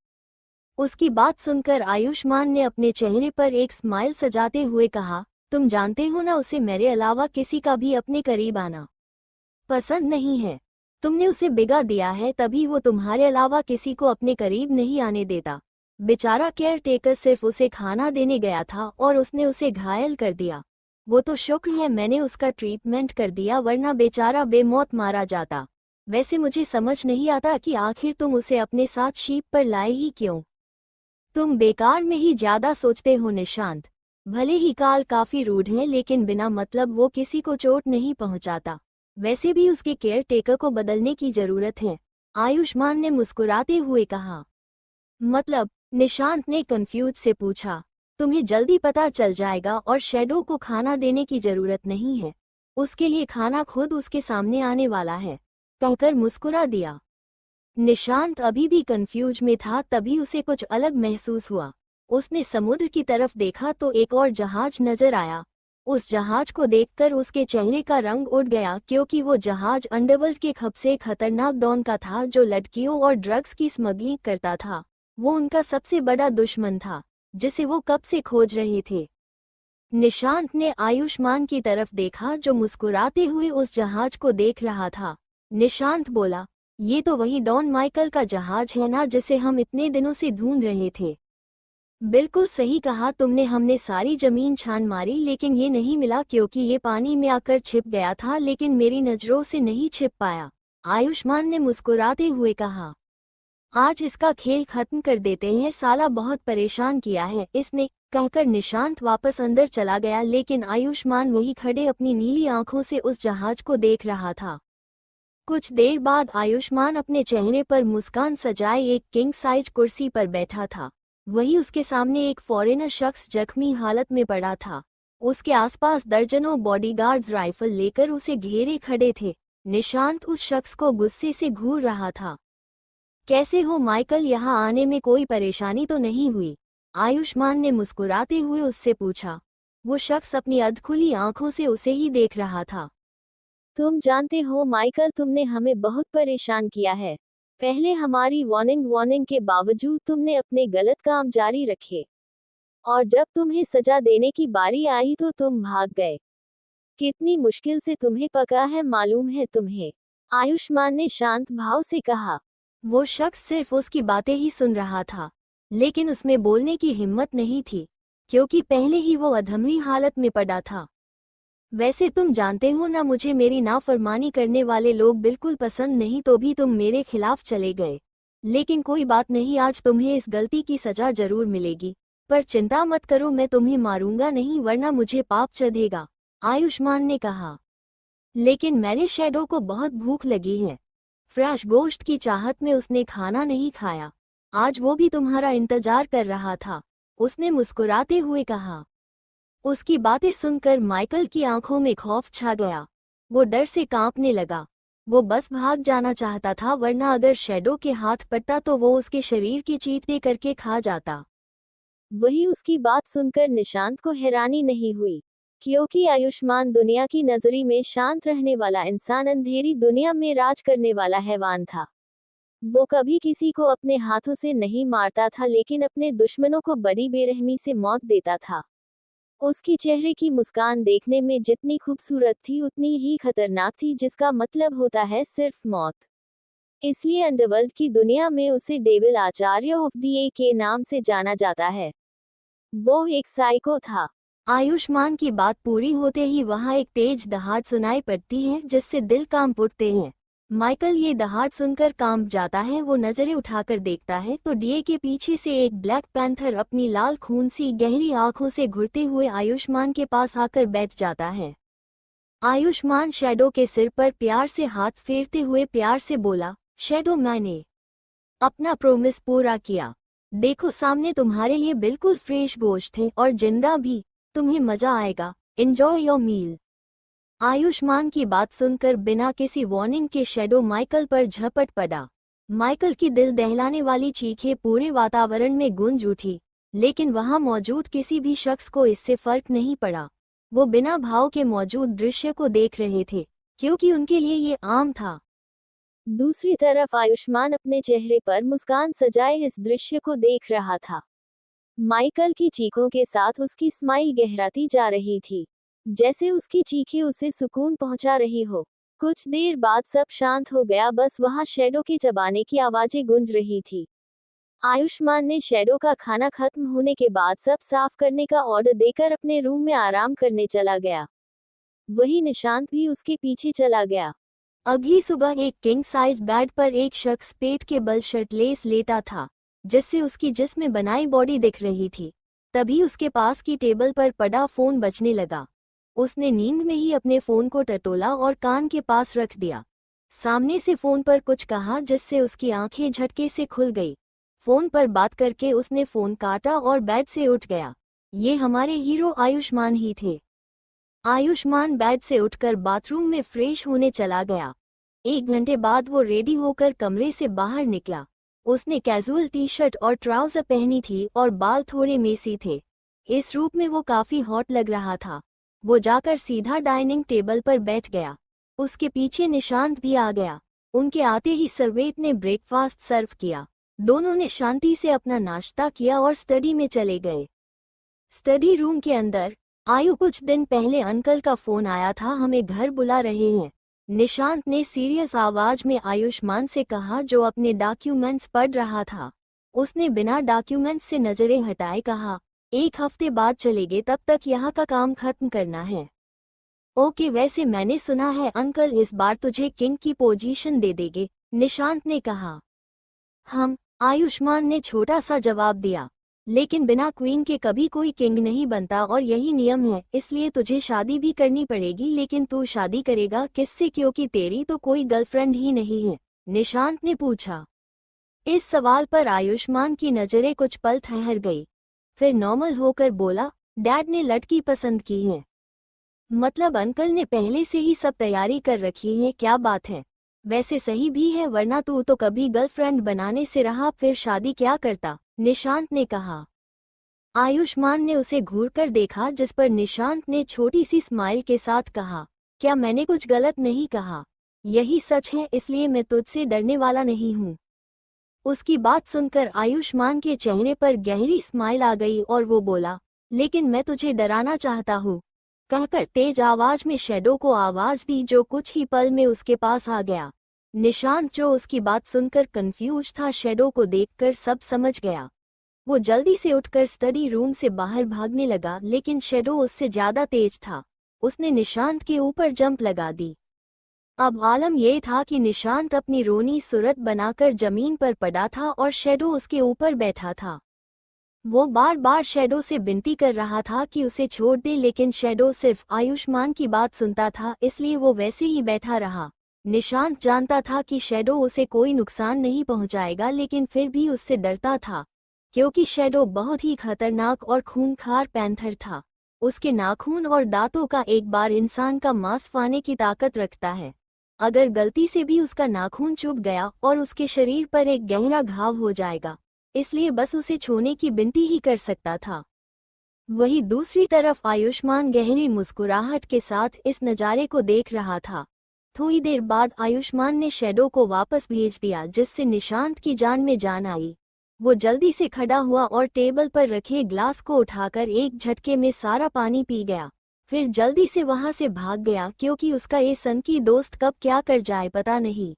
उसकी बात सुनकर आयुष्मान ने अपने चेहरे पर एक स्माइल सजाते हुए कहा, तुम जानते हो ना, उसे मेरे अलावा किसी का भी अपने करीब आना पसंद नहीं है। तुमने उसे बिगा दिया है, तभी वो तुम्हारे अलावा किसी को अपने करीब नहीं आने देता। बेचारा केयरटेकर सिर्फ उसे खाना देने गया था और उसने उसे घायल कर दिया। वो तो शुक्र है मैंने उसका ट्रीटमेंट कर दिया, वरना बेचारा बेमौत मारा जाता। वैसे मुझे समझ नहीं आता कि आखिर तुम उसे अपने साथ शीप पर लाए ही क्यों। तुम बेकार में ही ज्यादा सोचते हो निशांत। भले ही काल काफी रूड है, लेकिन बिना मतलब वो किसी को चोट नहीं पहुंचाता। वैसे भी उसके केयर टेकर को बदलने की जरूरत है, आयुष्मान ने मुस्कुराते हुए कहा। मतलब, निशांत ने कंफ्यूज से पूछा। तुम्हें जल्दी पता चल जाएगा और शैडो को खाना देने की जरूरत नहीं है। उसके लिए खाना खुद उसके सामने आने वाला है, कहकर मुस्कुरा दिया। निशांत अभी भी कंफ्यूज में था, तभी उसे कुछ अलग महसूस हुआ। उसने समुद्र की तरफ देखा तो एक और जहाज नजर आया। उस जहाज को देखकर उसके चेहरे का रंग उड़ गया, क्योंकि वो जहाज अंडरवर्ल्ड के सबसे खतरनाक डॉन का था, जो लड़कियों और ड्रग्स की स्मगलिंग करता था। वो उनका सबसे बड़ा दुश्मन था, जिसे वो कब से खोज रहे थे। निशांत ने आयुष्मान की तरफ देखा, जो मुस्कुराते हुए उस जहाज को देख रहा था। निशांत बोला, ये तो वही डॉन माइकल का जहाज है ना, जिसे हम इतने दिनों से ढूंढ रहे थे। बिल्कुल सही कहा तुमने, हमने सारी जमीन छान मारी लेकिन ये नहीं मिला, क्योंकि ये पानी में आकर छिप गया था, लेकिन मेरी नजरों से नहीं छिप पाया। आयुष्मान ने मुस्कुराते हुए कहा, आज इसका खेल खत्म कर देते हैं, साला बहुत परेशान किया है इसने, कहकर निशांत वापस अंदर चला गया। लेकिन आयुष्मान वही खड़े अपनी नीली आंखों से उस जहाज को देख रहा था। कुछ देर बाद आयुष्मान अपने चेहरे पर मुस्कान सजाए एक किंग साइज कुर्सी पर बैठा था। वही उसके सामने एक फॉरेनर शख्स जख्मी हालत में पड़ा था। उसके आसपास दर्जनों बॉडीगार्ड्स राइफल लेकर उसे घेरे खड़े थे। निशांत उस शख्स को गुस्से से घूर रहा था। कैसे हो माइकल, यहाँ आने में कोई परेशानी तो नहीं हुई? आयुष्मान ने मुस्कुराते हुए उससे पूछा। वो शख्स अपनी अधखुली आंखों से उसे ही देख रहा था। तुम जानते हो माइकल, तुमने हमें बहुत परेशान किया है। पहले हमारी वार्निंग के बावजूद तुमने अपने गलत काम जारी रखे, और जब तुम्हें सजा देने की बारी आई तो तुम भाग गए। कितनी मुश्किल से तुम्हें पका है, मालूम है तुम्हें? आयुष्मान ने शांत भाव से कहा। वो शख्स सिर्फ उसकी बातें ही सुन रहा था, लेकिन उसमें बोलने की हिम्मत नहीं थी, क्योंकि पहले ही वो अधमरी हालत में पड़ा था। वैसे तुम जानते हो ना, मुझे मेरी नाफरमानी करने वाले लोग बिल्कुल पसंद नहीं, तो भी तुम मेरे खिलाफ चले गए। लेकिन कोई बात नहीं, आज तुम्हें इस गलती की सजा जरूर मिलेगी। पर चिंता मत करो, मैं तुम्हें मारूंगा नहीं, वरना मुझे पाप चढ़ेगा, आयुष्मान ने कहा। लेकिन मेरे शैडो को बहुत भूख लगी है। फ्रेश गोश्त की चाहत में उसने खाना नहीं खाया। आज वो भी तुम्हारा इंतजार कर रहा था, उसने मुस्कुराते हुए कहा। उसकी बातें सुनकर माइकल की आंखों में खौफ छा गया। वो डर से कांपने लगा। वो बस भाग जाना चाहता था, वरना अगर शैडो के हाथ पड़ता तो वो उसके शरीर की चींटे करके खा जाता। वही उसकी बात सुनकर निशांत को हैरानी नहीं हुई, क्योंकि आयुष्मान दुनिया की नजरी में शांत रहने वाला इंसान, अंधेरी दुनिया में राज करने वाला हैवान था। वो कभी किसी को अपने हाथों से नहीं मारता था, लेकिन अपने दुश्मनों को बड़ी बेरहमी से मौत देता था। उसकी चेहरे की मुस्कान देखने में जितनी खूबसूरत थी उतनी ही खतरनाक थी, जिसका मतलब होता है सिर्फ मौत। इसलिए अंडरवर्ल्ड की दुनिया में उसे डेविल आचार्य ऑफ दी के नाम से जाना जाता है। वो एक साइको था। आयुष्मान की बात पूरी होते ही वहां एक तेज दहाड़ सुनाई पड़ती है, जिससे दिल कांप उठते हैं। माइकल ये दहाड़ सुनकर कांप जाता है। वो नजरें उठाकर देखता है तो डीए के पीछे से एक ब्लैक पैंथर अपनी लाल खून सी गहरी आंखों से घुरते हुए आयुष्मान के पास आकर बैठ जाता है। आयुष्मान शैडो के सिर पर प्यार से हाथ फेरते हुए प्यार से बोला, शैडो, मैंने अपना प्रोमिस पूरा किया। देखो सामने तुम्हारे लिए बिल्कुल फ्रेश गोश्त है और जिंदा भी। तुम्हें मजा आएगा। Enjoy your meal. आयुष्मान की बात सुनकर बिना किसी वार्निंग के शैडो माइकल पर झपट पड़ा। माइकल की दिल दहलाने वाली चीखें पूरे वातावरण में गूंज उठी, लेकिन वहां मौजूद किसी भी शख्स को इससे फर्क नहीं पड़ा। वो बिना भाव के मौजूद दृश्य को देख रहे थे, क्योंकि उनके लिए ये आम था। दूसरी तरफ आयुष्मान अपने चेहरे पर मुस्कान सजाए इस दृश्य को देख रहा था। माइकल की चीखों के साथ उसकी स्माइल गहराती जा रही थी, जैसे उसकी चीखें उसे सुकून पहुंचा रही हो। कुछ देर बाद सब शांत हो गया, बस वहां शैडो के चबाने की आवाजें गूंज रही थी। आयुष्मान ने शैडो का खाना खत्म होने के बाद सब साफ करने का ऑर्डर देकर अपने रूम में आराम करने चला गया। वही निशांत भी उसके पीछे चला गया। अगली सुबह एक किंग साइज बेड पर एक शख्स पेट के बल शर्टलेस लेटा था, जिससे उसकी जिस्म में बनाई बॉडी दिख रही थी। तभी उसके पास की टेबल पर पड़ा फोन बजने लगा। उसने नींद में ही अपने फोन को टटोला और कान के पास रख दिया। सामने से फोन पर कुछ कहा, जिससे उसकी आंखें झटके से खुल गई। फोन पर बात करके उसने फोन काटा और बेड से उठ गया। ये हमारे हीरो आयुष्मान ही थे। आयुष्मान बेड से उठकर बाथरूम में फ्रेश होने चला गया। 1 घंटे बाद वो रेडी होकर कमरे से बाहर निकला। उसने कैजुअल टी शर्ट और ट्राउजर पहनी थी और बाल थोड़े मेसी थे। इस रूप में वो काफी हॉट लग रहा था। वो जाकर सीधा डाइनिंग टेबल पर बैठ गया। उसके पीछे निशांत भी आ गया। उनके आते ही सर्वेंट ने ब्रेकफास्ट सर्व किया। दोनों ने शांति से अपना नाश्ता किया और स्टडी में चले गए। स्टडी रूम के अंदर, आयु, कुछ दिन पहले अंकल का फोन आया था, हमें घर बुला रहे हैं। निशांत ने सीरियस आवाज में आयुष्मान से कहा, जो अपने डॉक्यूमेंट्स पढ़ रहा था। उसने बिना डॉक्यूमेंट्स से नजरें हटाए कहा, 1 हफ्ते बाद चलेंगे, तब तक यहाँ का काम खत्म करना है। ओके, वैसे मैंने सुना है अंकल इस बार तुझे किंग की पोजीशन दे देंगे, निशांत ने कहा। आयुष्मान ने छोटा सा जवाब दिया, लेकिन बिना क्वीन के कभी कोई किंग नहीं बनता और यही नियम है, इसलिए तुझे शादी भी करनी पड़ेगी। लेकिन तू शादी करेगा किससे, क्योंकि तेरी तो कोई गर्लफ्रेंड ही नहीं है, निशांत ने पूछा। इस सवाल पर आयुष्मान की नजरें कुछ पल ठहर गई, फिर नॉर्मल होकर बोला, डैड ने लड़की पसंद की है। मतलब अंकल ने पहले से ही सब तैयारी कर रखी है, क्या बात है। वैसे सही भी है, वरना तू तो कभी गर्लफ्रेंड बनाने से रहा, फिर शादी क्या करता, निशांत ने कहा। आयुष्मान ने उसे घूरकर देखा, जिस पर निशांत ने छोटी सी स्माइल के साथ कहा, क्या मैंने कुछ गलत नहीं कहा? यही सच है, इसलिए मैं तुझसे डरने वाला नहीं हूँ। उसकी बात सुनकर आयुष्मान के चेहरे पर गहरी स्माइल आ गई और वो बोला, लेकिन मैं तुझे डराना चाहता हूँ, कहकर तेज आवाज में शैडो को आवाज दी, जो कुछ ही पल में उसके पास आ गया। निशांत, जो उसकी बात सुनकर कंफ्यूज था, शैडो को देखकर सब समझ गया। वो जल्दी से उठकर स्टडी रूम से बाहर भागने लगा, लेकिन शैडो उससे ज्यादा तेज था। उसने निशांत के ऊपर जंप लगा दी। अब आलम यह था कि निशांत अपनी रोनी सूरत बनाकर जमीन पर पड़ा था और शैडो उसके ऊपर बैठा था। वो बार बार शैडो से विनती कर रहा था कि उसे छोड़ दे, लेकिन शैडो सिर्फ आयुष्मान की बात सुनता था, इसलिए वो वैसे ही बैठा रहा। निशांत जानता था कि शैडो उसे कोई नुकसान नहीं पहुंचाएगा, लेकिन फिर भी उससे डरता था, क्योंकि शैडो बहुत ही खतरनाक और खूंखार पैंथर था। उसके नाखून और दांतों का एक बार इंसान का मांस फाने की ताकत रखता है। अगर गलती से भी उसका नाखून चुभ गया और उसके शरीर पर एक गहरा घाव हो जाएगा, इसलिए बस उसे छूने की विनती ही कर सकता था। वहीं दूसरी तरफ आयुष्मान गहरी मुस्कुराहट के साथ इस नज़ारे को देख रहा था। थोड़ी देर बाद आयुष्मान ने शैडो को वापस भेज दिया, जिससे निशांत की जान में जान आई। वो जल्दी से खड़ा हुआ और टेबल पर रखे ग्लास को उठाकर एक झटके में सारा पानी पी गया। फिर जल्दी से वहां से भाग गया, क्योंकि उसका ये सनकी दोस्त कब क्या कर जाए पता नहीं।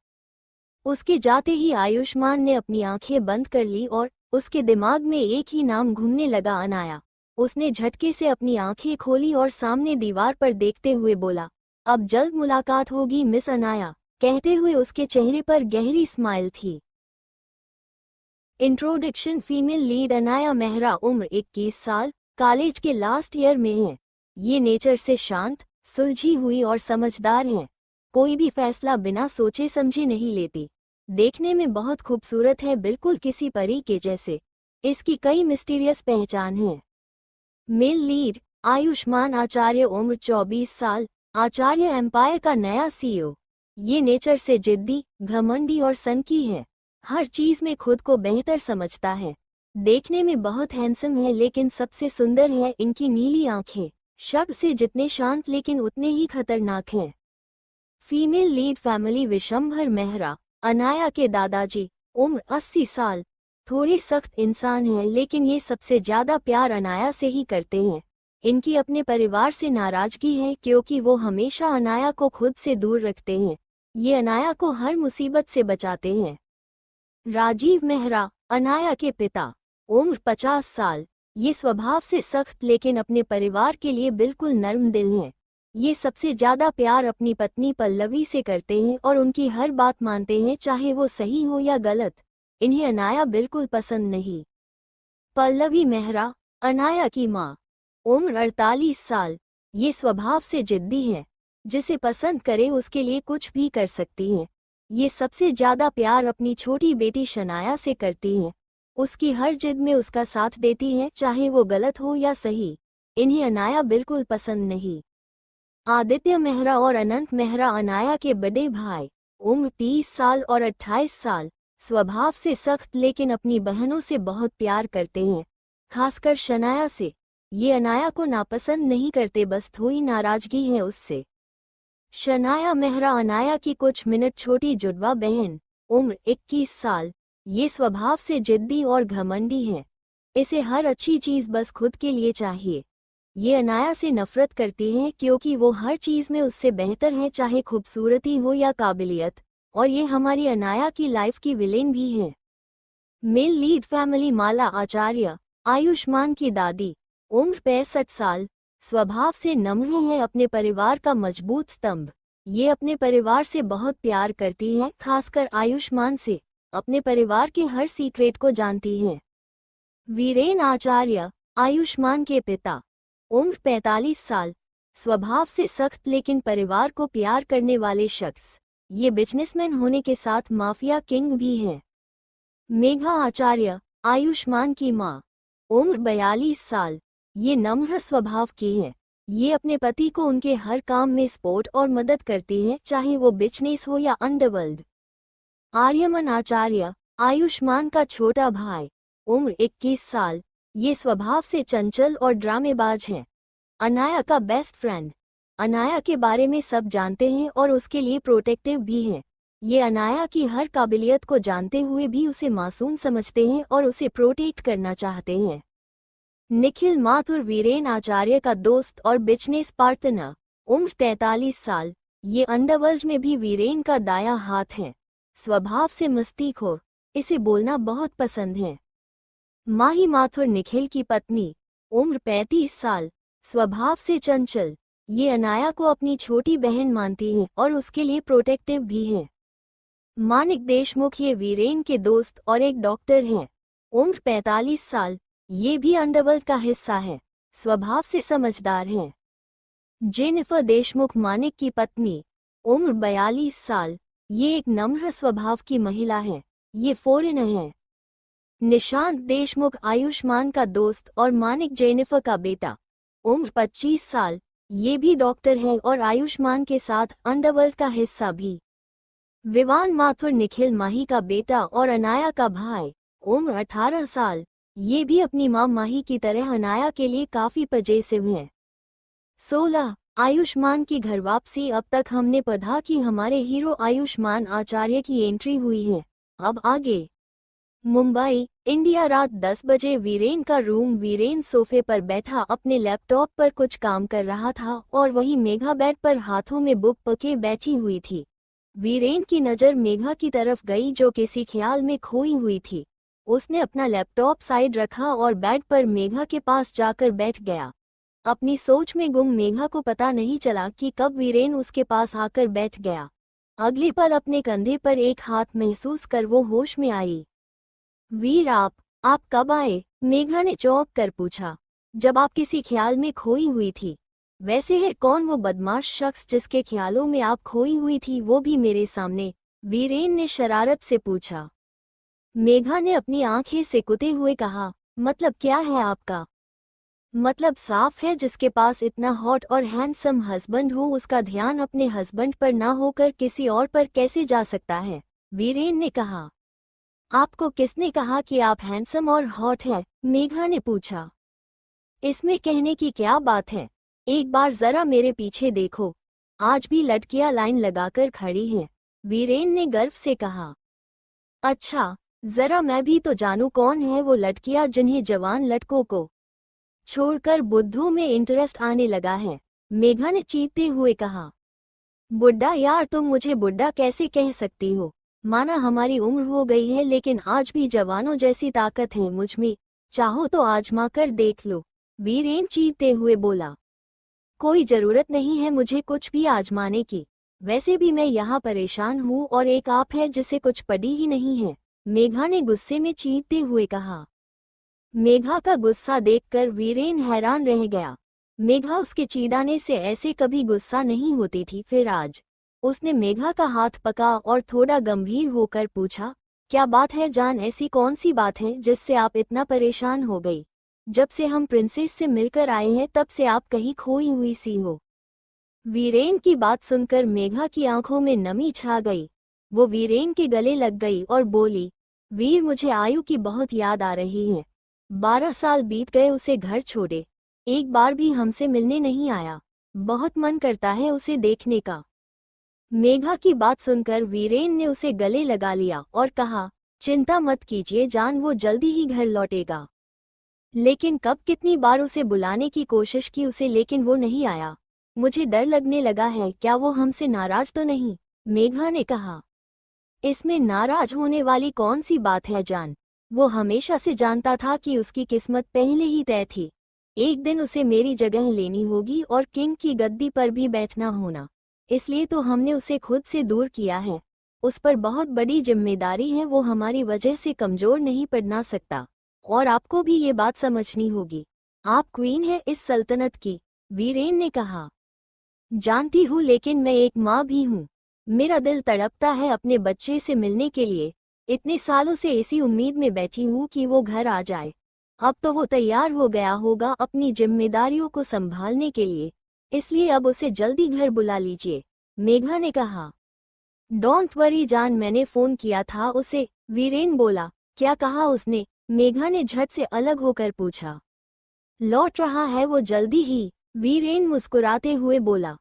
उसके जाते ही आयुष्मान ने अपनी आंखें बंद कर ली और उसके दिमाग में एक ही नाम घूमने लगा, अनाया। उसने झटके से अपनी आंखें खोली और सामने दीवार पर देखते हुए बोला, अब जल्द मुलाकात होगी मिस अनाया। कहते हुए उसके चेहरे पर गहरी स्माइल थी। Introduction. Female lead Anaya Mehra, उम्र 21 साल, कॉलेज के लास्ट ईयर में है। ये नेचर से शांत, सुलझी हुई और समझदार है। कोई भी फैसला बिना सोचे समझे नहीं लेती। देखने में बहुत खूबसूरत है, बिल्कुल किसी परी के जैसे। इसकी कई मिस्टीरियस पहचान है। मेल लीड आयुष्मान आचार्य, उम्र 24 साल, आचार्य एम्पायर का नया सीईओ। ये नेचर से जिद्दी, घमंडी और सनकी है। हर चीज में खुद को बेहतर समझता है। देखने में बहुत हैंडसम है, लेकिन सबसे सुंदर है इनकी नीली आंखें। शक से जितने शांत लेकिन उतने ही खतरनाक हैं। Female lead family Vishambhar Mehra, Anaya के दादाजी, उम्र 80 साल, थोड़े सख्त इंसान हैं, लेकिन ये सबसे ज्यादा प्यार अनाया से ही करते हैं। इनकी अपने परिवार से नाराजगी है, क्योंकि वो हमेशा अनाया को खुद से दूर रखते हैं। ये अनाया को हर मुसीबत से बचाते हैं। राजीव मेहरा, अनाया के पिता, उम्र 50 साल, ये स्वभाव से सख्त लेकिन अपने परिवार के लिए बिल्कुल नर्म दिल हैं। ये सबसे ज्यादा प्यार अपनी पत्नी पल्लवी से करते हैं और उनकी हर बात मानते हैं, चाहे वो सही हो या गलत। इन्हें अनाया बिल्कुल पसंद नहीं। पल्लवी मेहरा, अनाया की माँ, उम्र 48 साल, ये स्वभाव से जिद्दी है। जिसे पसंद करे उसके लिए कुछ भी कर सकती हैं। ये सबसे ज्यादा प्यार अपनी छोटी बेटी शनाया से करती हैं। उसकी हर जिद में उसका साथ देती हैं, चाहे वो गलत हो या सही। इन्हें अनाया बिल्कुल पसंद नहीं। आदित्य मेहरा और अनंत मेहरा अनाया के बड़े भाई। उम्र 30 साल और 28 साल। स्वभाव से सख्त लेकिन अपनी बहनों से बहुत प्यार करते हैं, खासकर शनाया से। ये अनाया को नापसंद नहीं करते, बस थोड़ी नाराजगी है उससे। शनाया मेहरा अनाया की कुछ मिनट छोटी जुड़वा बहन। उम्र 21 साल। ये स्वभाव से जिद्दी और घमंडी है। इसे हर अच्छी चीज़ बस खुद के लिए चाहिए। ये अनाया से नफरत करती हैं क्योंकि वो हर चीज़ में उससे बेहतर है, चाहे खूबसूरती हो या काबिलियत। और ये हमारी अनाया की लाइफ की विलेन भी है। मेल लीड फैमिली माला आचार्य, आयुष्मान की दादी। उम्र 65 साल। स्वभाव से नम्र है, अपने परिवार का मजबूत स्तंभ। ये अपने परिवार से बहुत प्यार करती है, खासकर आयुष्मान से। अपने परिवार के हर सीक्रेट को जानती है। वीरेन आचार्य, आयुष्मान के पिता। उम्र 45 साल। स्वभाव से सख्त लेकिन परिवार को प्यार करने वाले शख्स। ये बिजनेसमैन होने के साथ माफिया किंग भी हैं। मेघा आचार्य, आयुष्मान की माँ। उम्र 42 साल। ये नम्र स्वभाव की है। ये अपने पति को उनके हर काम में सपोर्ट और मदद करती है, चाहे वो बिजनेस हो या अंडरवर्ल्ड। आर्यमन आचार्य, आयुष्मान का छोटा भाई। उम्र 21 साल। ये स्वभाव से चंचल और ड्रामेबाज हैं। अनाया का बेस्ट फ्रेंड। अनाया के बारे में सब जानते हैं और उसके लिए प्रोटेक्टिव भी हैं। ये अनाया की हर काबिलियत को जानते हुए भी उसे मासूम समझते हैं और उसे प्रोटेक्ट करना चाहते हैं। निखिल माथुर, वीरेन आचार्य का दोस्त और बिजनेस पार्टनर। उम्र 43 साल। ये अंडरवर्ल्ड में भी वीरेन का दाया हाथ है। स्वभाव से मस्तीखोर, इसे बोलना बहुत पसंद है। माही माथुर, निखिल की पत्नी। उम्र 35 साल। स्वभाव से चंचल। ये अनाया को अपनी छोटी बहन मानती हैं और उसके लिए प्रोटेक्टिव भी हैं। मानिक देशमुख, ये वीरेन के दोस्त और एक डॉक्टर हैं। उम्र 45 साल। ये भी अंडरवर्ल्ड का हिस्सा है। स्वभाव से समझदार हैं। जेनिफर देशमुख, मानिक की पत्नी। उम्र 42 साल। ये एक नम्र स्वभाव की महिला है। ये फॉरेनर है। निशांत देशमुख, आयुष्मान का दोस्त और मानिक जेनिफर का बेटा। उम्र 25 साल। ये भी डॉक्टर है और आयुष्मान के साथ अंडरवर्ल्ड का हिस्सा भी। विवान माथुर, निखिल माही का बेटा और अनाया का भाई। उम्र 18 साल। ये भी अपनी मां माही की तरह अनाया के लिए काफी पजेसिव हैं। 16 आयुष्मान की घर वापसी। अब तक हमने पढ़ा कि हमारे हीरो आयुष्मान आचार्य की एंट्री हुई है। अब आगे। मुंबई, इंडिया, रात 10 बजे। वीरेन का रूम। वीरेन सोफे पर बैठा अपने लैपटॉप पर कुछ काम कर रहा था और वहीं मेघा बेड पर हाथों में बुक पकड़े बैठी हुई थी। वीरेन की नज़र मेघा की तरफ गई जो किसी ख्याल में खोई हुई थी। उसने अपना लैपटॉप साइड रखा और बेड पर मेघा के पास जाकर बैठ गया। अपनी सोच में गुम मेघा को पता नहीं चला कि कब वीरेन उसके पास आकर बैठ गया। अगले पल अपने कंधे पर एक हाथ महसूस कर वो होश में आई। वीर, आप कब आए? मेघा ने चौंक कर पूछा। जब आप किसी ख्याल में खोई हुई थी। वैसे है कौन वो बदमाश शख्स जिसके ख्यालों में आप खोई हुई थी, वो भी मेरे सामने? वीरेन ने शरारत से पूछा। मेघा ने अपनी आंखें सिकुड़ते हुए कहा, मतलब क्या है आपका? मतलब साफ है, जिसके पास इतना हॉट और हैंडसम हस्बैंड हो उसका ध्यान अपने हस्बैंड पर ना होकर किसी और पर कैसे जा सकता है? वीरेन ने कहा। आपको किसने कहा कि आप हैंडसम और हॉट हैं? मेघा ने पूछा। इसमें कहने की क्या बात है? एक बार जरा मेरे पीछे देखो, आज भी लड़कियां लाइन लगाकर खड़ी हैं। वीरेन ने गर्व से कहा। अच्छा, जरा मैं भी तो जानूं कौन है वो लड़कियां जिन्हें जवान लड़कों को छोड़कर बुद्धू में इंटरेस्ट आने लगा है। मेघा ने चीखते हुए कहा। बुड्ढा? यार तुम मुझे बुड्ढा कैसे कह सकती हो? माना हमारी उम्र हो गई है लेकिन आज भी जवानों जैसी ताकत है मुझ में, चाहो तो आजमा कर देख लो। वीरेन चीखते हुए बोला। कोई जरूरत नहीं है मुझे कुछ भी आजमाने की। वैसे भी मैं यहाँ परेशान हूँ और एक आप है जिसे कुछ पड़ी ही नहीं है। मेघा ने गुस्से में चीखते हुए कहा। मेघा का गुस्सा देखकर वीरेन हैरान रह गया। मेघा उसके चिढ़ाने से ऐसे कभी गुस्सा नहीं होती थी, फिर आज उसने मेघा का हाथ पकड़ा और थोड़ा गंभीर होकर पूछा, क्या बात है जान? ऐसी कौन सी बात है जिससे आप इतना परेशान हो गई? जब से हम प्रिंसेस से मिलकर आए हैं तब से आप कहीं खोई हुई सी हो। वीरेन की बात सुनकर मेघा की आंखों में नमी छा गई। वो वीरेन के गले लग गई और बोली, वीर, मुझे आयु की बहुत याद आ रही है। 12 साल बीत गए उसे घर छोड़े, एक बार भी हमसे मिलने नहीं आया। बहुत मन करता है उसे देखने का। मेघा की बात सुनकर वीरेन ने उसे गले लगा लिया और कहा, चिंता मत कीजिए जान, वो जल्दी ही घर लौटेगा। लेकिन कब कितनी बार उसे बुलाने की कोशिश की उसे, लेकिन वो नहीं आया। मुझे डर लगने लगा है, क्या वो हमसे नाराज तो नहीं? मेघा ने कहा। इसमें नाराज होने वाली कौन सी बात है जान? वो हमेशा से जानता था कि उसकी किस्मत पहले ही तय थी। एक दिन उसे मेरी जगह लेनी होगी और किंग की गद्दी पर भी बैठना होना। इसलिए तो हमने उसे खुद से दूर किया है। उस पर बहुत बड़ी जिम्मेदारी है, वो हमारी वजह से कमजोर नहीं पड़ना सकता। और आपको भी ये बात समझनी होगी। आप क्वीन है इस सल्तनत की, वीरेन ने कहा। जानती हूँ, लेकिन मैं एक माँ भी हूँ। मेरा दिल तड़पता है अपने बच्चे से मिलने के लिए। इतने सालों से इसी उम्मीद में बैठी हूँ कि वो घर आ जाए। अब तो वो तैयार हो गया होगा अपनी जिम्मेदारियों को संभालने के लिए, इसलिए अब उसे जल्दी घर बुला लीजिए, मेघा ने कहा। डोंट वरी जान, मैंने फोन किया था उसे, वीरेन बोला। क्या कहा उसने? मेघा ने झट से अलग होकर पूछा। लौट रहा है वो जल्दी ही, वीरेन मुस्कुराते हुए बोला।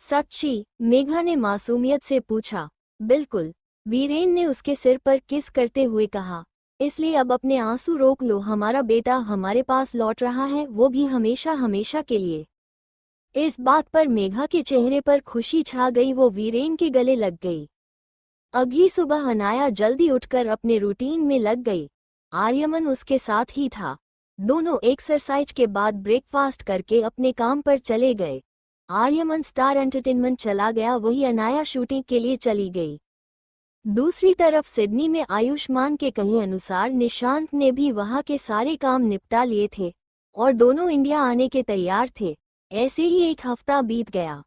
सच्ची? मेघा ने मासूमियत से पूछा। बिल्कुल, वीरेन ने उसके सिर पर किस करते हुए कहा। इसलिए अब अपने आंसू रोक लो, हमारा बेटा हमारे पास लौट रहा है, वो भी हमेशा हमेशा के लिए। इस बात पर मेघा के चेहरे पर खुशी छा गई, वो वीरेन के गले लग गई। अगली सुबह अनाया जल्दी उठकर अपने रूटीन में लग गई। आर्यमन उसके साथ ही था। दोनों एक्सरसाइज के बाद ब्रेकफास्ट करके अपने काम पर चले गए। आर्यमन स्टार एंटरटेनमेंट चला गया, वही अनाया शूटिंग के लिए चली गई। दूसरी तरफ सिडनी में आयुष्मान के कहे अनुसार निशांत ने भी वहां के सारे काम निपटा लिए थे और दोनों इंडिया आने के तैयार थे। ऐसे ही एक हफ्ता बीत गया।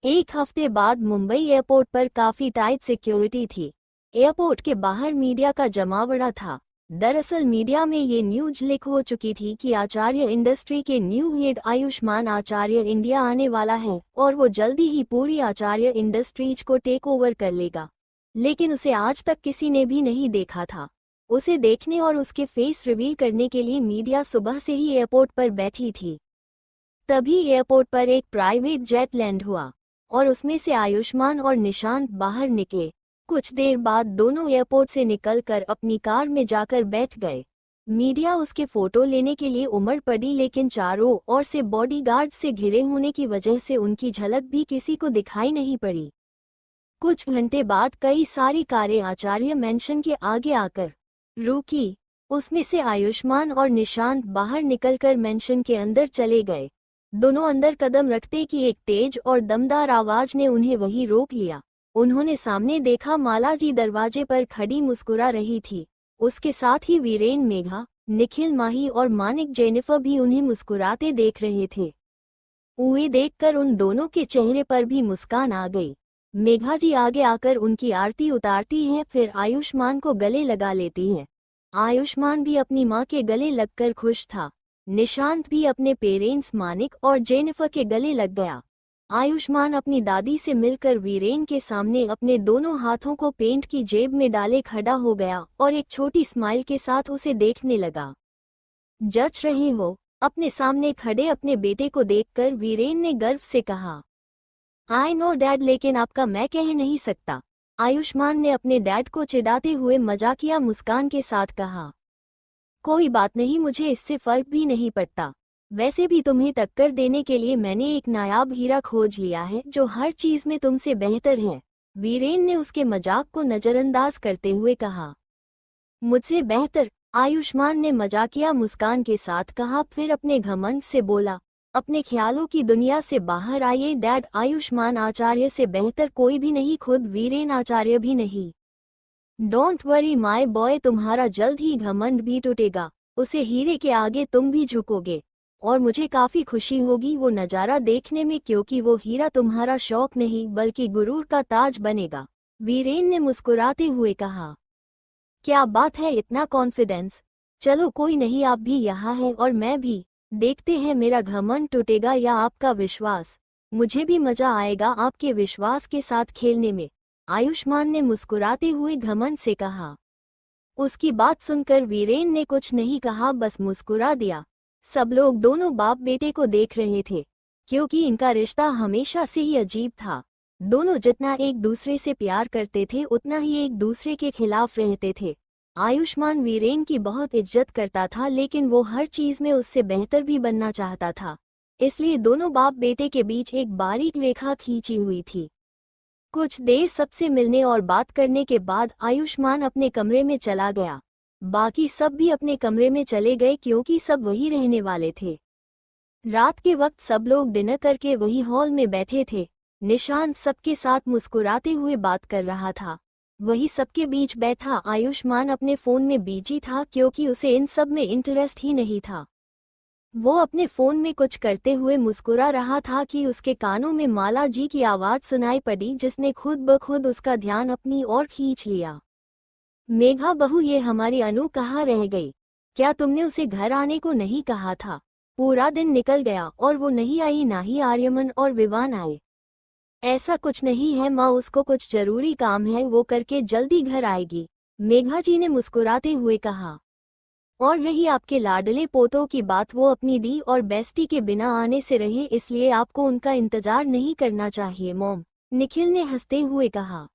एक हफ्ते बाद मुंबई एयरपोर्ट पर काफी टाइट सिक्योरिटी थी। एयरपोर्ट के बाहर मीडिया का जमावड़ा था। दरअसल मीडिया में ये न्यूज लीक हो चुकी थी कि आचार्य इंडस्ट्री के न्यू हेड आयुष्मान आचार्य इंडिया आने वाला है और वो जल्दी ही पूरी आचार्य इंडस्ट्रीज को टेक ओवर कर लेगा। लेकिन उसे आज तक किसी ने भी नहीं देखा था। उसे देखने और उसके फेस रिवील करने के लिए मीडिया सुबह से ही एयरपोर्ट पर बैठी थी। तभी एयरपोर्ट पर एक प्राइवेट जेट लैंड हुआ और उसमें से आयुष्मान और निशांत बाहर निकले। कुछ देर बाद दोनों एयरपोर्ट से निकलकर अपनी कार में जाकर बैठ गए। मीडिया उसके फोटो लेने के लिए उमड़ पड़ी, लेकिन चारों ओर से बॉडीगार्ड से घिरे होने की वजह से उनकी झलक भी किसी को दिखाई नहीं पड़ी। कुछ घंटे बाद कई सारी कारें आचार्य मैंशन के आगे आकर रुकी। उसमें से आयुष्मान और निशांत बाहर निकलकर मैंशन के अंदर चले गए। दोनों अंदर कदम रखते कि एक तेज और दमदार आवाज ने उन्हें वहीं रोक लिया। उन्होंने सामने देखा, मालाजी दरवाजे पर खड़ी मुस्कुरा रही थी। उसके साथ ही वीरेन, मेघा, निखिल, माही और मानिक जेनिफर भी उन्हें मुस्कुराते देख रहे थे। उन्हें देखकर उन दोनों के चेहरे पर भी मुस्कान आ गई। मेघा जी आगे आकर उनकी आरती उतारती हैं, फिर आयुष्मान को गले लगा लेती हैं। आयुष्मान भी अपनी माँ के गले लगकर खुश था। निशांत भी अपने पेरेंट्स मानिक और जेनिफर के गले लग गया। आयुष्मान अपनी दादी से मिलकर वीरेन के सामने अपने दोनों हाथों को पेंट की जेब में डाले खड़ा हो गया और एक छोटी स्माइल के साथ उसे देखने लगा। जच रहे हो? अपने सामने खड़े अपने बेटे को देखकर वीरेन ने गर्व से कहा। आई नो डैड, लेकिन आपका मैं कह नहीं सकता, आयुष्मान ने अपने डैड को चिढ़ाते हुए मजाकिया मुस्कान के साथ कहा। कोई बात नहीं, मुझे इससे फर्क भी नहीं पड़ता। वैसे भी तुम्हें टक्कर देने के लिए मैंने एक नायाब हीरा खोज लिया है जो हर चीज में तुमसे बेहतर है, वीरेन ने उसके मजाक को नजरअंदाज करते हुए कहा। मुझसे बेहतर? आयुष्मान ने मजाकिया मुस्कान के साथ कहा, फिर अपने घमंड से बोला, अपने ख्यालों की दुनिया से बाहर आइए डैड, आयुष्मान आचार्य से बेहतर कोई भी नहीं, खुद वीरेन आचार्य भी नहीं। डोंट वरी माय बॉय, तुम्हारा जल्द ही घमंड भी टूटेगा, उसे हीरे के आगे तुम भी झुकोगे और मुझे काफी खुशी होगी वो नजारा देखने में, क्योंकि वो हीरा तुम्हारा शौक नहीं बल्कि गुरूर का ताज बनेगा, वीरेन ने मुस्कुराते हुए कहा। क्या बात है, इतना कॉन्फिडेंस? चलो कोई नहीं, आप भी यहाँ हैं और मैं भी, देखते हैं मेरा घमंड टूटेगा या आपका विश्वास। मुझे भी मजा आएगा आपके विश्वास के साथ खेलने में, आयुष्मान ने मुस्कुराते हुए घमंड से कहा। उसकी बात सुनकर वीरेन ने कुछ नहीं कहा, बस मुस्कुरा दिया। सब लोग दोनों बाप बेटे को देख रहे थे, क्योंकि इनका रिश्ता हमेशा से ही अजीब था। दोनों जितना एक दूसरे से प्यार करते थे उतना ही एक दूसरे के खिलाफ रहते थे। आयुष्मान वीरेन की बहुत इज्जत करता था, लेकिन वो हर चीज में उससे बेहतर भी बनना चाहता था। इसलिए दोनों बाप बेटे के बीच एक बारीक रेखा खींची हुई थी। कुछ देर सबसे मिलने और बात करने के बाद आयुष्मान अपने कमरे में चला गया। बाकी सब भी अपने कमरे में चले गए, क्योंकि सब वही रहने वाले थे। रात के वक्त सब लोग डिनर करके वही हॉल में बैठे थे। निशांत सबके साथ मुस्कुराते हुए बात कर रहा था। वही सबके बीच बैठा आयुष्मान अपने फोन में बिजी था, क्योंकि उसे इन सब में इंटरेस्ट ही नहीं था। वो अपने फोन में कुछ करते हुए मुस्कुरा रहा था कि उसके कानों में माला जी की आवाज सुनाई पड़ी, जिसने खुद ब खुद उसका ध्यान अपनी ओर खींच लिया। मेघा बहू, ये हमारी अनु कहाँ रह गई? क्या तुमने उसे घर आने को नहीं कहा था? पूरा दिन निकल गया और वो नहीं आई, ना ही आर्यमन और विवान आए। ऐसा कुछ नहीं है माँ, उसको कुछ जरूरी काम है, वो करके जल्दी घर आएगी, मेघा जी ने मुस्कुराते हुए कहा। और रही आपके लाडले पोतों की बात, वो अपनी दी और बेस्टी के बिना आने से रहे, इसलिए आपको उनका इंतजार नहीं करना चाहिए मॉम, निखिल ने हंसते हुए कहा।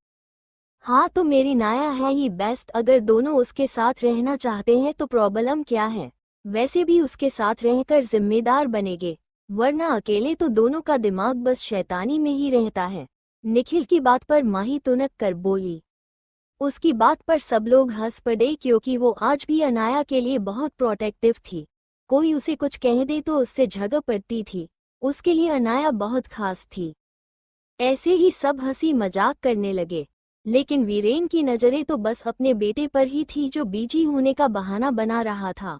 हाँ तो मेरी नाया है ही बेस्ट, अगर दोनों उसके साथ रहना चाहते हैं तो प्रॉब्लम क्या है? वैसे भी उसके साथ रहकर जिम्मेदार बनेंगे, वरना अकेले तो दोनों का दिमाग बस शैतानी में ही रहता है। निखिल की बात पर माही तुनक कर बोली। उसकी बात पर सब लोग हंस पड़े, क्योंकि वो आज भी अनाया के लिए बहुत प्रोटेक्टिव थी। कोई उसे कुछ कह दे तो उससे झगड़ पड़ती थी। उसके लिए अनाया बहुत खास थी। ऐसे ही सब हंसी मजाक करने लगे, लेकिन वीरेन की नजरें तो बस अपने बेटे पर ही थी, जो बिजी होने का बहाना बना रहा था।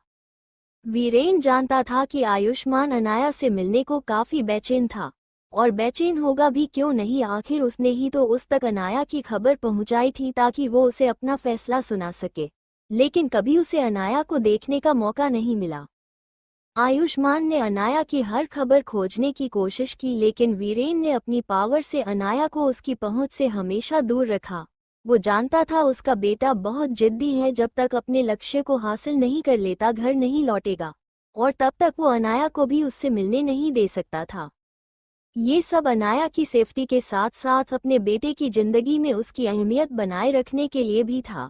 वीरेन जानता था कि आयुष्मान अनाया से मिलने को काफी बेचैन था, और बेचैन होगा भी क्यों नहीं, आखिर उसने ही तो उस तक अनाया की खबर पहुंचाई थी ताकि वो उसे अपना फैसला सुना सके। लेकिन कभी उसे अनाया को देखने का मौका नहीं मिला। आयुष्मान ने अनाया की हर खबर खोजने की कोशिश की, लेकिन वीरेन ने अपनी पावर से अनाया को उसकी पहुंच से हमेशा दूर रखा। वो जानता था उसका बेटा बहुत जिद्दी है, जब तक अपने लक्ष्य को हासिल नहीं कर लेता घर नहीं लौटेगा, और तब तक वो अनाया को भी उससे मिलने नहीं दे सकता था। ये सब अनाया की सेफ्टी के साथ साथ अपने बेटे की जिंदगी में उसकी अहमियत बनाए रखने के लिए भी था।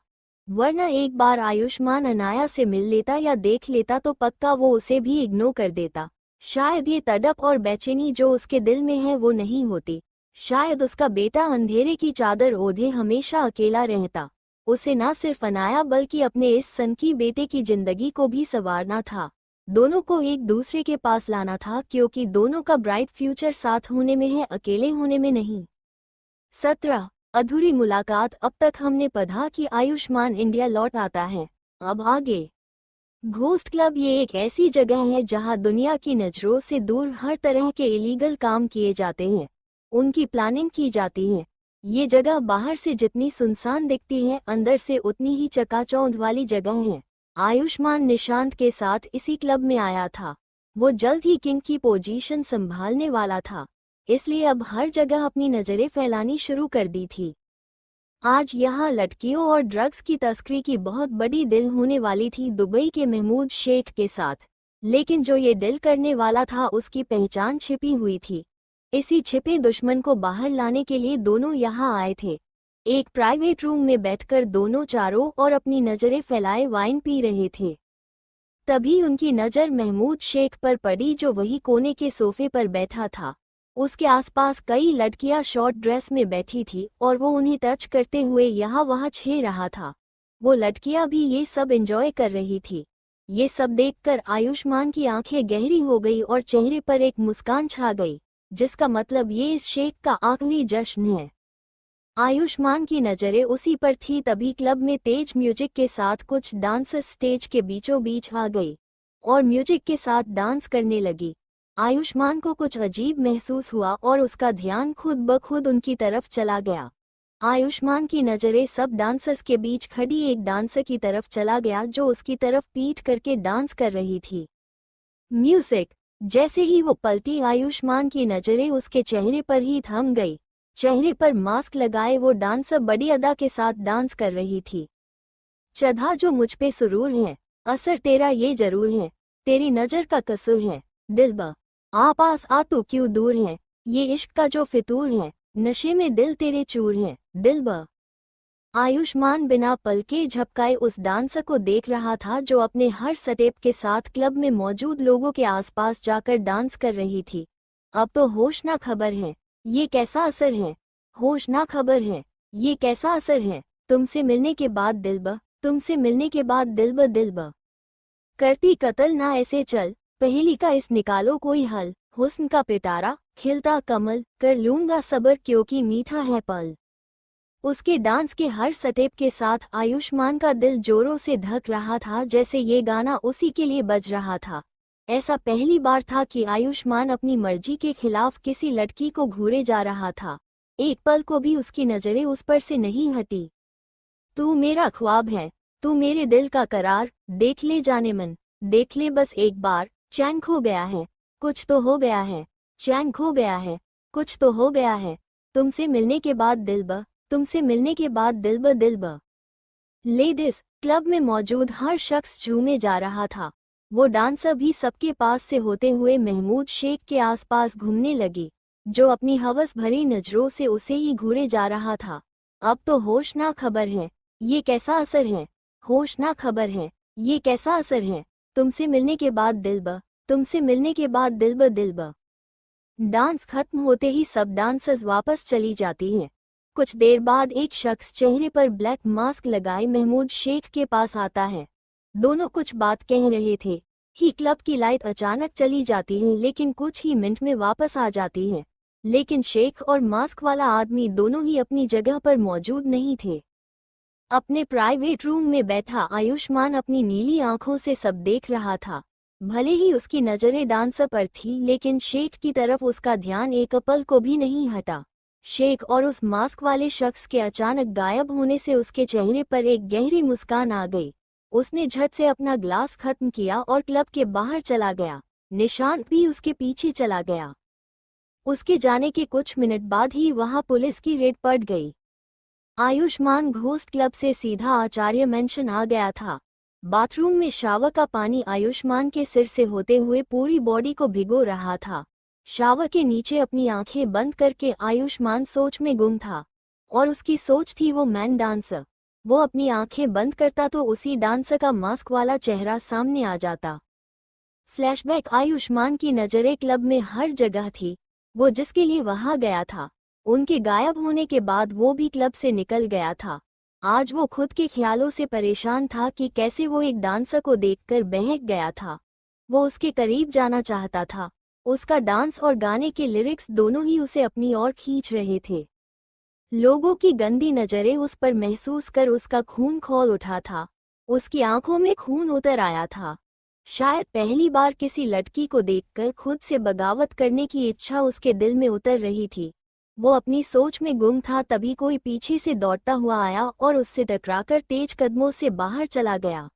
वरना एक बार आयुष्मान अनाया से मिल लेता या देख लेता तो पक्का वो उसे भी इग्नोर कर देता। शायद ये तड़प और बेचैनी जो उसके दिल में है वो नहीं होती। शायद उसका बेटा अंधेरे की चादर ओढ़े हमेशा अकेला रहता। उसे ना सिर्फ अनाया बल्कि अपने इस सनकी बेटे की जिंदगी को भी संवारना था। दोनों को एक दूसरे के पास लाना था, क्योंकि दोनों का ब्राइट फ्यूचर साथ होने में है, अकेले होने में नहीं। 17 अधूरी मुलाकात। अब तक हमने पढ़ा कि आयुष्मान इंडिया लौट आता है। अब आगे। घोस्ट क्लब ये एक ऐसी जगह है जहां दुनिया की नजरों से दूर हर तरह के इलीगल काम किए जाते हैं, उनकी प्लानिंग की जाती है। ये जगह बाहर से जितनी सुनसान दिखती है, अंदर से उतनी ही चकाचौंध वाली जगह है। आयुष्मान निशांत के साथ इसी क्लब में आया था। वो जल्द ही किंग की पोजीशन संभालने वाला था, इसलिए अब हर जगह अपनी नजरें फैलानी शुरू कर दी थी। आज यहाँ लड़कियों और ड्रग्स की तस्करी की बहुत बड़ी डील होने वाली थी दुबई के महमूद शेख के साथ, लेकिन जो ये डील करने वाला था उसकी पहचान छिपी हुई थी। इसी छिपे दुश्मन को बाहर लाने के लिए दोनों यहाँ आए थे। एक प्राइवेट रूम में बैठकर दोनों चारों ओर अपनी नजरें फैलाए वाइन पी रहे थे। तभी उनकी नजर महमूद शेख पर पड़ी, जो वही कोने के सोफे पर बैठा था। उसके आसपास कई लड़कियां शॉर्ट ड्रेस में बैठी थी और वो उन्हें टच करते हुए यहाँ वहाँ छे रहा था। वो लड़कियां भी ये सब एंजॉय कर रही थी। ये सब देखकर आयुष्मान की आंखें गहरी हो गई और चेहरे पर एक मुस्कान छा गई, जिसका मतलब ये इस शेख का आखिरी जश्न है। आयुष्मान की नजरें उसी पर थी। तभी क्लब में तेज म्यूजिक के साथ कुछ डांसर्स स्टेज के बीचों बीच आ गई और म्यूजिक के साथ डांस करने लगी। आयुष्मान को कुछ अजीब महसूस हुआ और उसका ध्यान खुद ब खुद उनकी तरफ चला गया। आयुष्मान की नजरें सब डांसर्स के बीच खड़ी एक डांसर की तरफ चला गया, जो उसकी तरफ पीठ करके डांस कर रही थी। म्यूजिक जैसे ही वो पलटी आयुष्मान की नजरें उसके चेहरे पर ही थम गई। चेहरे पर मास्क लगाए वो डांसर बड़ी अदा के साथ डांस कर रही थी। चढ़ा जो मुझ पे सुरूर है, असर तेरा ये जरूर है, तेरी नजर का कसूर है, दिलबा आ पास आ तू क्यों दूर है, ये इश्क का जो फितूर है, नशे में दिल तेरे चूर है, दिलबा। आयुष्मान बिना पलके झपकाए उस डांसर को देख रहा था जो अपने हर स्टेप के साथ क्लब में मौजूद लोगों के आसपास जाकर डांस कर रही थी। अब तो होश ना खबर है, ये कैसा असर है, होश ना खबर है, ये कैसा असर है, तुमसे मिलने के बाद दिलबा, तुमसे मिलने के बाद दिलबा दिलबा। करती कत्ल ना ऐसे चल, पहेली का इस निकालो कोई हल, हुस्न का पिटारा, खिलता कमल, कर लूंगा सबर क्योंकि मीठा है पल। उसके डांस के हर स्टेप के साथ आयुष्मान का दिल जोरों से धक रहा था, जैसे ये गाना उसी के लिए बज रहा था। ऐसा पहली बार था कि आयुष्मान अपनी मर्जी के खिलाफ किसी लड़की को घूरे जा रहा था। एक पल को भी उसकी नजरें उस पर से नहीं हटी। तू मेरा ख्वाब है, तू मेरे दिल का करार, देख ले जाने मन, देख ले बस एक बार, चैन खो गया है, कुछ तो हो गया है, चैन खो गया है, कुछ तो हो गया है, तुमसे मिलने के बाद दिलबा, तुमसे मिलने के बाद दिलबा दिलबा। लेडीज क्लब में मौजूद हर शख्स झूमे जा रहा था। वो डांसर भी सबके पास से होते हुए महमूद शेख के आसपास घूमने लगी, जो अपनी हवस भरी नजरों से उसे ही घूरे जा रहा था। अब तो होश ना खबर है, ये कैसा असर है, होश ना खबर है, ये कैसा असर है, तुमसे मिलने के बाद दिलबा, तुमसे मिलने के बाद दिलबा दिलबा। डांस खत्म होते ही सब डांसर्स वापस चली जाती हैं। कुछ देर बाद एक शख्स चेहरे पर ब्लैक मास्क लगाए महमूद शेख के पास आता है। दोनों कुछ बात कह रहे थे ही क्लब की लाइट अचानक चली जाती है, लेकिन कुछ ही मिनट में वापस आ जाती है। लेकिन शेख और मास्क वाला आदमी दोनों ही अपनी जगह पर मौजूद नहीं थे। अपने प्राइवेट रूम में बैठा आयुष्मान अपनी नीली आंखों से सब देख रहा था। भले ही उसकी नजरें डांसर पर थी, लेकिन शेख की तरफ उसका ध्यान एक पल को भी नहीं हटा। शेख और उस मास्क वाले शख्स के अचानक गायब होने से उसके चेहरे पर एक गहरी मुस्कान आ गई। उसने झट से अपना ग्लास खत्म किया और क्लब के बाहर चला गया। निशांत भी उसके पीछे चला गया। उसके जाने के कुछ मिनट बाद ही वहां पुलिस की रेड पड़ गई। आयुष्मान घोस्ट क्लब से सीधा आचार्य मेंशन आ गया था। बाथरूम में शावर का पानी आयुष्मान के सिर से होते हुए पूरी बॉडी को भिगो रहा था। शावर के नीचे अपनी आंखें बंद करके आयुष्मान सोच में गुम था, और उसकी सोच थी वो मैन डांसर। वो अपनी आंखें बंद करता तो उसी डांसर का मास्क वाला चेहरा सामने आ जाता। फ्लैशबैक आयुष्मान की नजरें क्लब में हर जगह थी। वो जिसके लिए वहां गया था, उनके गायब होने के बाद वो भी क्लब से निकल गया था। आज वो खुद के ख्यालों से परेशान था कि कैसे वो एक डांसर को देखकर बहक गया था। वो उसके करीब जाना चाहता था। उसका डांस और गाने के लिरिक्स दोनों ही उसे अपनी ओर खींच रहे थे। लोगों की गंदी नजरें उस पर महसूस कर उसका खून खौल उठा था। उसकी आंखों में खून उतर आया था। शायद पहली बार किसी लड़की को देखकर खुद से बगावत करने की इच्छा उसके दिल में उतर रही थी। वो अपनी सोच में गुम था, तभी कोई पीछे से दौड़ता हुआ आया और उससे टकराकर तेज कदमों से बाहर चला गया।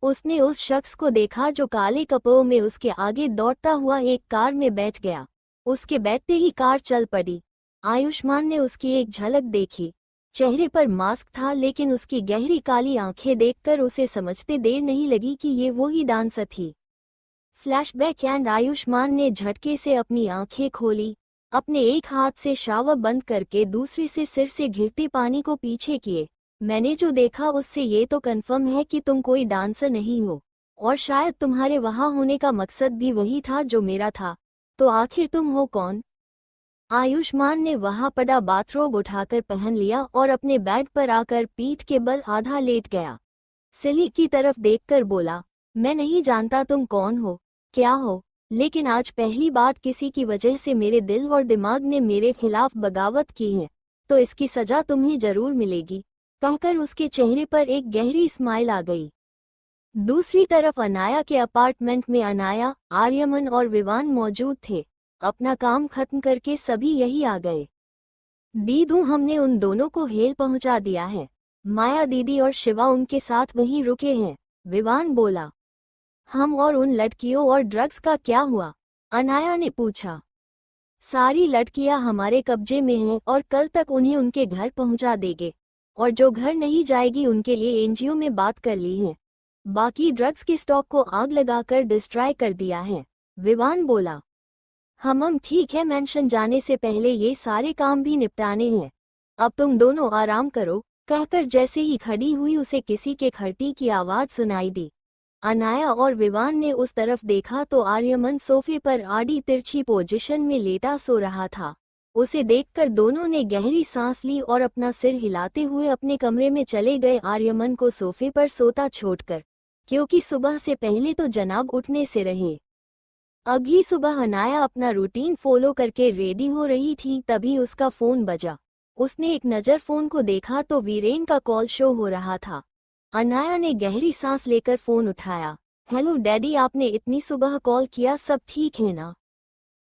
उसने उस शख्स को देखा जो काले कपड़ों में उसके आगे दौड़ता हुआ एक कार में बैठ गया। उसके बैठते ही कार चल पड़ी। आयुष्मान ने उसकी एक झलक देखी। चेहरे पर मास्क था, लेकिन उसकी गहरी काली आंखें देखकर उसे समझते देर नहीं लगी कि ये वही डांसर थी। फ्लैशबैक एंड आयुष्मान ने झटके से अपनी आंखें खोली। अपने एक हाथ से शावर बंद करके दूसरे से सिर से गिरते पानी को पीछे किए। मैंने जो देखा उससे ये तो कंफर्म है कि तुम कोई डांसर नहीं हो, और शायद तुम्हारे वहां होने का मकसद भी वही था जो मेरा था। तो आखिर तुम हो कौन? आयुष्मान ने वहां पड़ा बाथरोब उठाकर पहन लिया और अपने बेड पर आकर पीठ के बल आधा लेट गया। सिली की तरफ देखकर बोला, मैं नहीं जानता तुम कौन हो, क्या हो, लेकिन आज पहली बात किसी की वजह से मेरे दिल और दिमाग ने मेरे खिलाफ बगावत की है, तो इसकी सजा तुम्हें जरूर मिलेगी, कहकर उसके चेहरे पर एक गहरी स्माइल आ गई। दूसरी तरफ अनाया के अपार्टमेंट में अनाया, आर्यमन और विवान मौजूद थे। अपना काम खत्म करके सभी यही आ गए। दीदू, हमने उन दोनों को हेल पहुंचा दिया है। माया दीदी और शिवा उनके साथ वहीं रुके हैं, विवान बोला। हम और उन लड़कियों और ड्रग्स का क्या हुआ? अनाया ने पूछा। सारी लड़कियां हमारे कब्जे में हैं और कल तक उन्हें उनके घर पहुंचा देंगे, और जो घर नहीं जाएगी उनके लिए एनजीओ में बात कर ली है। बाकी ड्रग्स के स्टॉक को आग लगाकर डिस्ट्रॉय कर दिया है, विवान बोला। हम ठीक है, मेंशन जाने से पहले ये सारे काम भी निपटाने हैं। अब तुम दोनों आराम करो, कहकर जैसे ही खड़ी हुई उसे किसी के खड़ती की आवाज सुनाई दी। अनाया और विवान ने उस तरफ देखा तो आर्यमन सोफे पर आड़ी तिरछी पोजीशन में लेटा सो रहा था। उसे देखकर दोनों ने गहरी सांस ली और अपना सिर हिलाते हुए अपने कमरे में चले गए, आर्यमन को सोफे पर सोता छोड़कर, क्योंकि सुबह से पहले तो जनाब उठने से रहे। अगली सुबह अनाया अपना रूटीन फॉलो करके रेडी हो रही थी, तभी उसका फोन बजा। उसने एक नज़र फोन को देखा तो वीरेन का कॉल शो हो रहा था। अनाया ने गहरी सांस लेकर फोन उठाया। हेलो डैडी, आपने इतनी सुबह कॉल किया, सब ठीक है ना?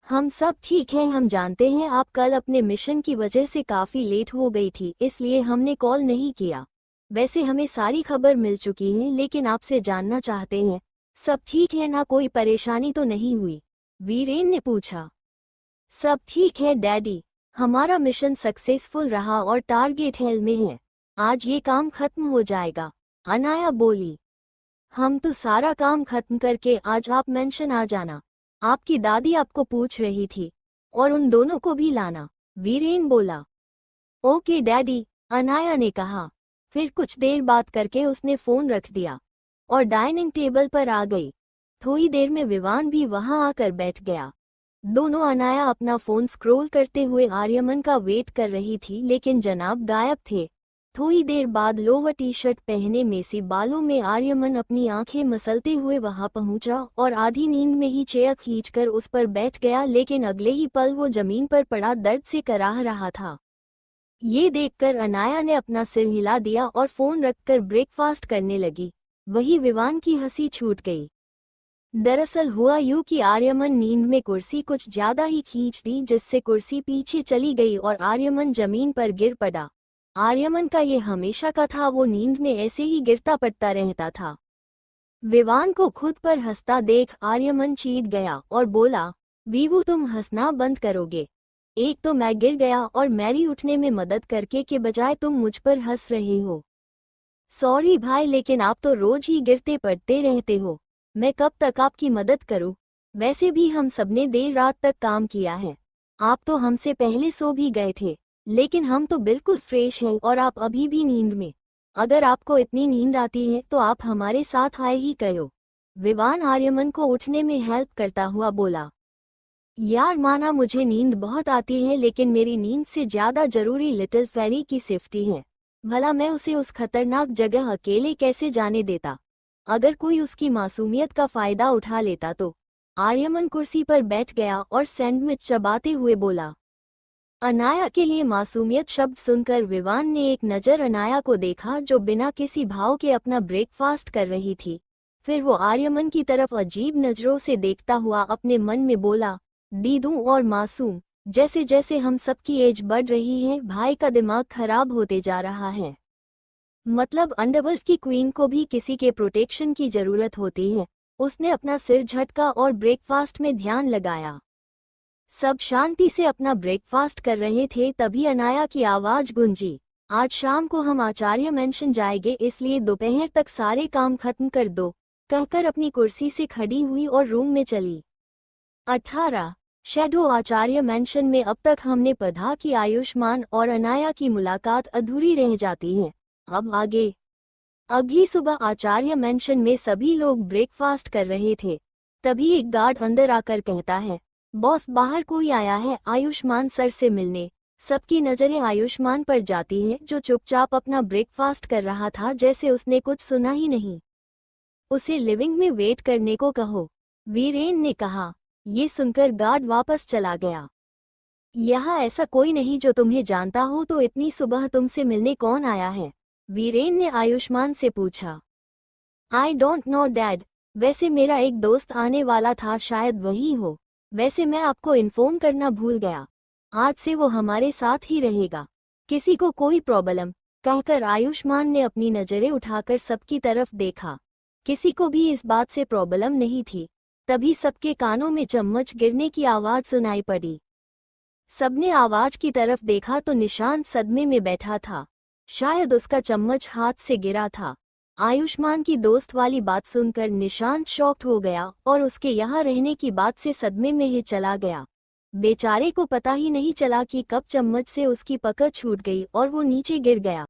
हम सब ठीक हैं। हम जानते हैं आप कल अपने मिशन की वजह से काफ़ी लेट हो गई थी, इसलिए हमने कॉल नहीं किया। वैसे हमें सारी खबर मिल चुकी है, लेकिन आपसे जानना चाहते हैं सब ठीक है ना, कोई परेशानी तो नहीं हुई? वीरेन ने पूछा। सब ठीक है डैडी, हमारा मिशन सक्सेसफुल रहा और टारगेट हेल में है। आज ये काम खत्म हो जाएगा, अनाया बोली। हम तो सारा काम खत्म करके आज आप मेंशन आ जाना, आपकी दादी आपको पूछ रही थी, और उन दोनों को भी लाना, वीरेन बोला। ओके डैडी, अनाया ने कहा। फिर कुछ देर बात करके उसने फ़ोन रख दिया और डाइनिंग टेबल पर आ गई। थोड़ी देर में विवान भी वहां आकर बैठ गया। दोनों अनाया अपना फ़ोन स्क्रॉल करते हुए आर्यमन का वेट कर रही थी, लेकिन जनाब गायब थे। थोड़ी देर बाद लोवर टी शर्ट पहने मेसी बालों में आर्यमन अपनी आंखें मसलते हुए वहां पहुंचा और आधी नींद में ही चेयर खींचकर उस पर बैठ गया, लेकिन अगले ही पल वो जमीन पर पड़ा दर्द से कराह रहा था। ये देखकर अनाया ने अपना सिर हिला दिया और फ़ोन रखकर ब्रेकफास्ट करने लगी। वही विवान की हंसी छूट गई। दरअसल हुआ यूं कि आर्यमन नींद में कुर्सी कुछ ज्यादा ही खींच दी, जिससे कुर्सी पीछे चली गई और आर्यमन जमीन पर गिर पड़ा। आर्यमन का ये हमेशा का था, वो नींद में ऐसे ही गिरता पड़ता रहता था। विवान को खुद पर हंसता देख आर्यमन चीख गया और बोला, वीवू तुम हंसना बंद करोगे? एक तो मैं गिर गया और मैरी उठने में मदद करके के बजाय तुम मुझ पर हंस रहे हो। सॉरी भाई, लेकिन आप तो रोज ही गिरते पड़ते रहते हो, मैं कब तक आपकी मदद करूं? वैसे भी हम सबने देर रात तक काम किया है, आप तो हमसे पहले सो भी गए थे, लेकिन हम तो बिल्कुल फ्रेश हैं और आप अभी भी नींद में। अगर आपको इतनी नींद आती है तो आप हमारे साथ आए ही करो। विवान आर्यमन को उठने में हेल्प करता हुआ बोला। यार माना मुझे नींद बहुत आती है, लेकिन मेरी नींद से ज़्यादा ज़रूरी लिटिल फेरी की सेफ्टी है। भला मैं उसे उस खतरनाक जगह अकेले कैसे जाने देता? अगर कोई उसकी मासूमियत का फ़ायदा उठा लेता तो? आर्यमन कुर्सी पर बैठ गया और सैंडविच चबाते हुए बोला। अनाया के लिए मासूमियत शब्द सुनकर विवान ने एक नज़र अनाया को देखा, जो बिना किसी भाव के अपना ब्रेकफास्ट कर रही थी। फिर वो आर्यमन की तरफ अजीब नज़रों से देखता हुआ अपने मन में बोला, दीदू और मासूम, जैसे जैसे हम सबकी एज बढ़ रही है, भाई का दिमाग खराब होते जा रहा है। मतलब अंडरवर्ल्ड की क्वीन को भी किसी के प्रोटेक्शन की जरूरत होती है। उसने अपना सिर झटका और ब्रेकफास्ट में ध्यान लगाया। सब शांति से अपना ब्रेकफास्ट कर रहे थे, तभी अनाया की आवाज गूंजी, आज शाम को हम आचार्य मेंशन जाएंगे, इसलिए दोपहर तक सारे काम खत्म कर दो, कहकर अपनी कुर्सी से खड़ी हुई और रूम में चली। 18 शैडो आचार्य मेंशन में अब तक हमने पढ़ा कि आयुष्मान और अनाया की मुलाकात अधूरी रह जाती है। अब आगे। अगली सुबह आचार्य मेंशन में सभी लोग ब्रेकफास्ट कर रहे थे, तभी एक गार्ड अंदर आकर कहता है, बॉस बाहर कोई आया है आयुष्मान सर से मिलने। सबकी नज़रें आयुष्मान पर जाती हैं, जो चुपचाप अपना ब्रेकफास्ट कर रहा था, जैसे उसने कुछ सुना ही नहीं। उसे लिविंग में वेट करने को कहो, वीरेन ने कहा। ये सुनकर गार्ड वापस चला गया। यहाँ ऐसा कोई नहीं जो तुम्हें जानता हो, तो इतनी सुबह तुमसे मिलने कौन आया है? वीरेन ने आयुष्मान से पूछा। आई डोंट नो डैड, वैसे मेरा एक दोस्त आने वाला था, शायद वही हो। वैसे मैं आपको इन्फॉर्म करना भूल गया, आज से वो हमारे साथ ही रहेगा। किसी को कोई प्रॉब्लम? कहकर आयुष्मान ने अपनी नज़रें उठाकर सबकी तरफ देखा। किसी को भी इस बात से प्रॉब्लम नहीं थी। तभी सबके कानों में चम्मच गिरने की आवाज सुनाई पड़ी। सबने आवाज की तरफ देखा तो निशांत सदमे में बैठा था। शायद उसका चम्मच हाथ से गिरा था। आयुष्मान की दोस्त वाली बात सुनकर निशांत शॉक्ड हो गया और उसके यहाँ रहने की बात से सदमे में ही चला गया। बेचारे को पता ही नहीं चला कि कब चम्मच से उसकी पकड़ छूट गई और वो नीचे गिर गया।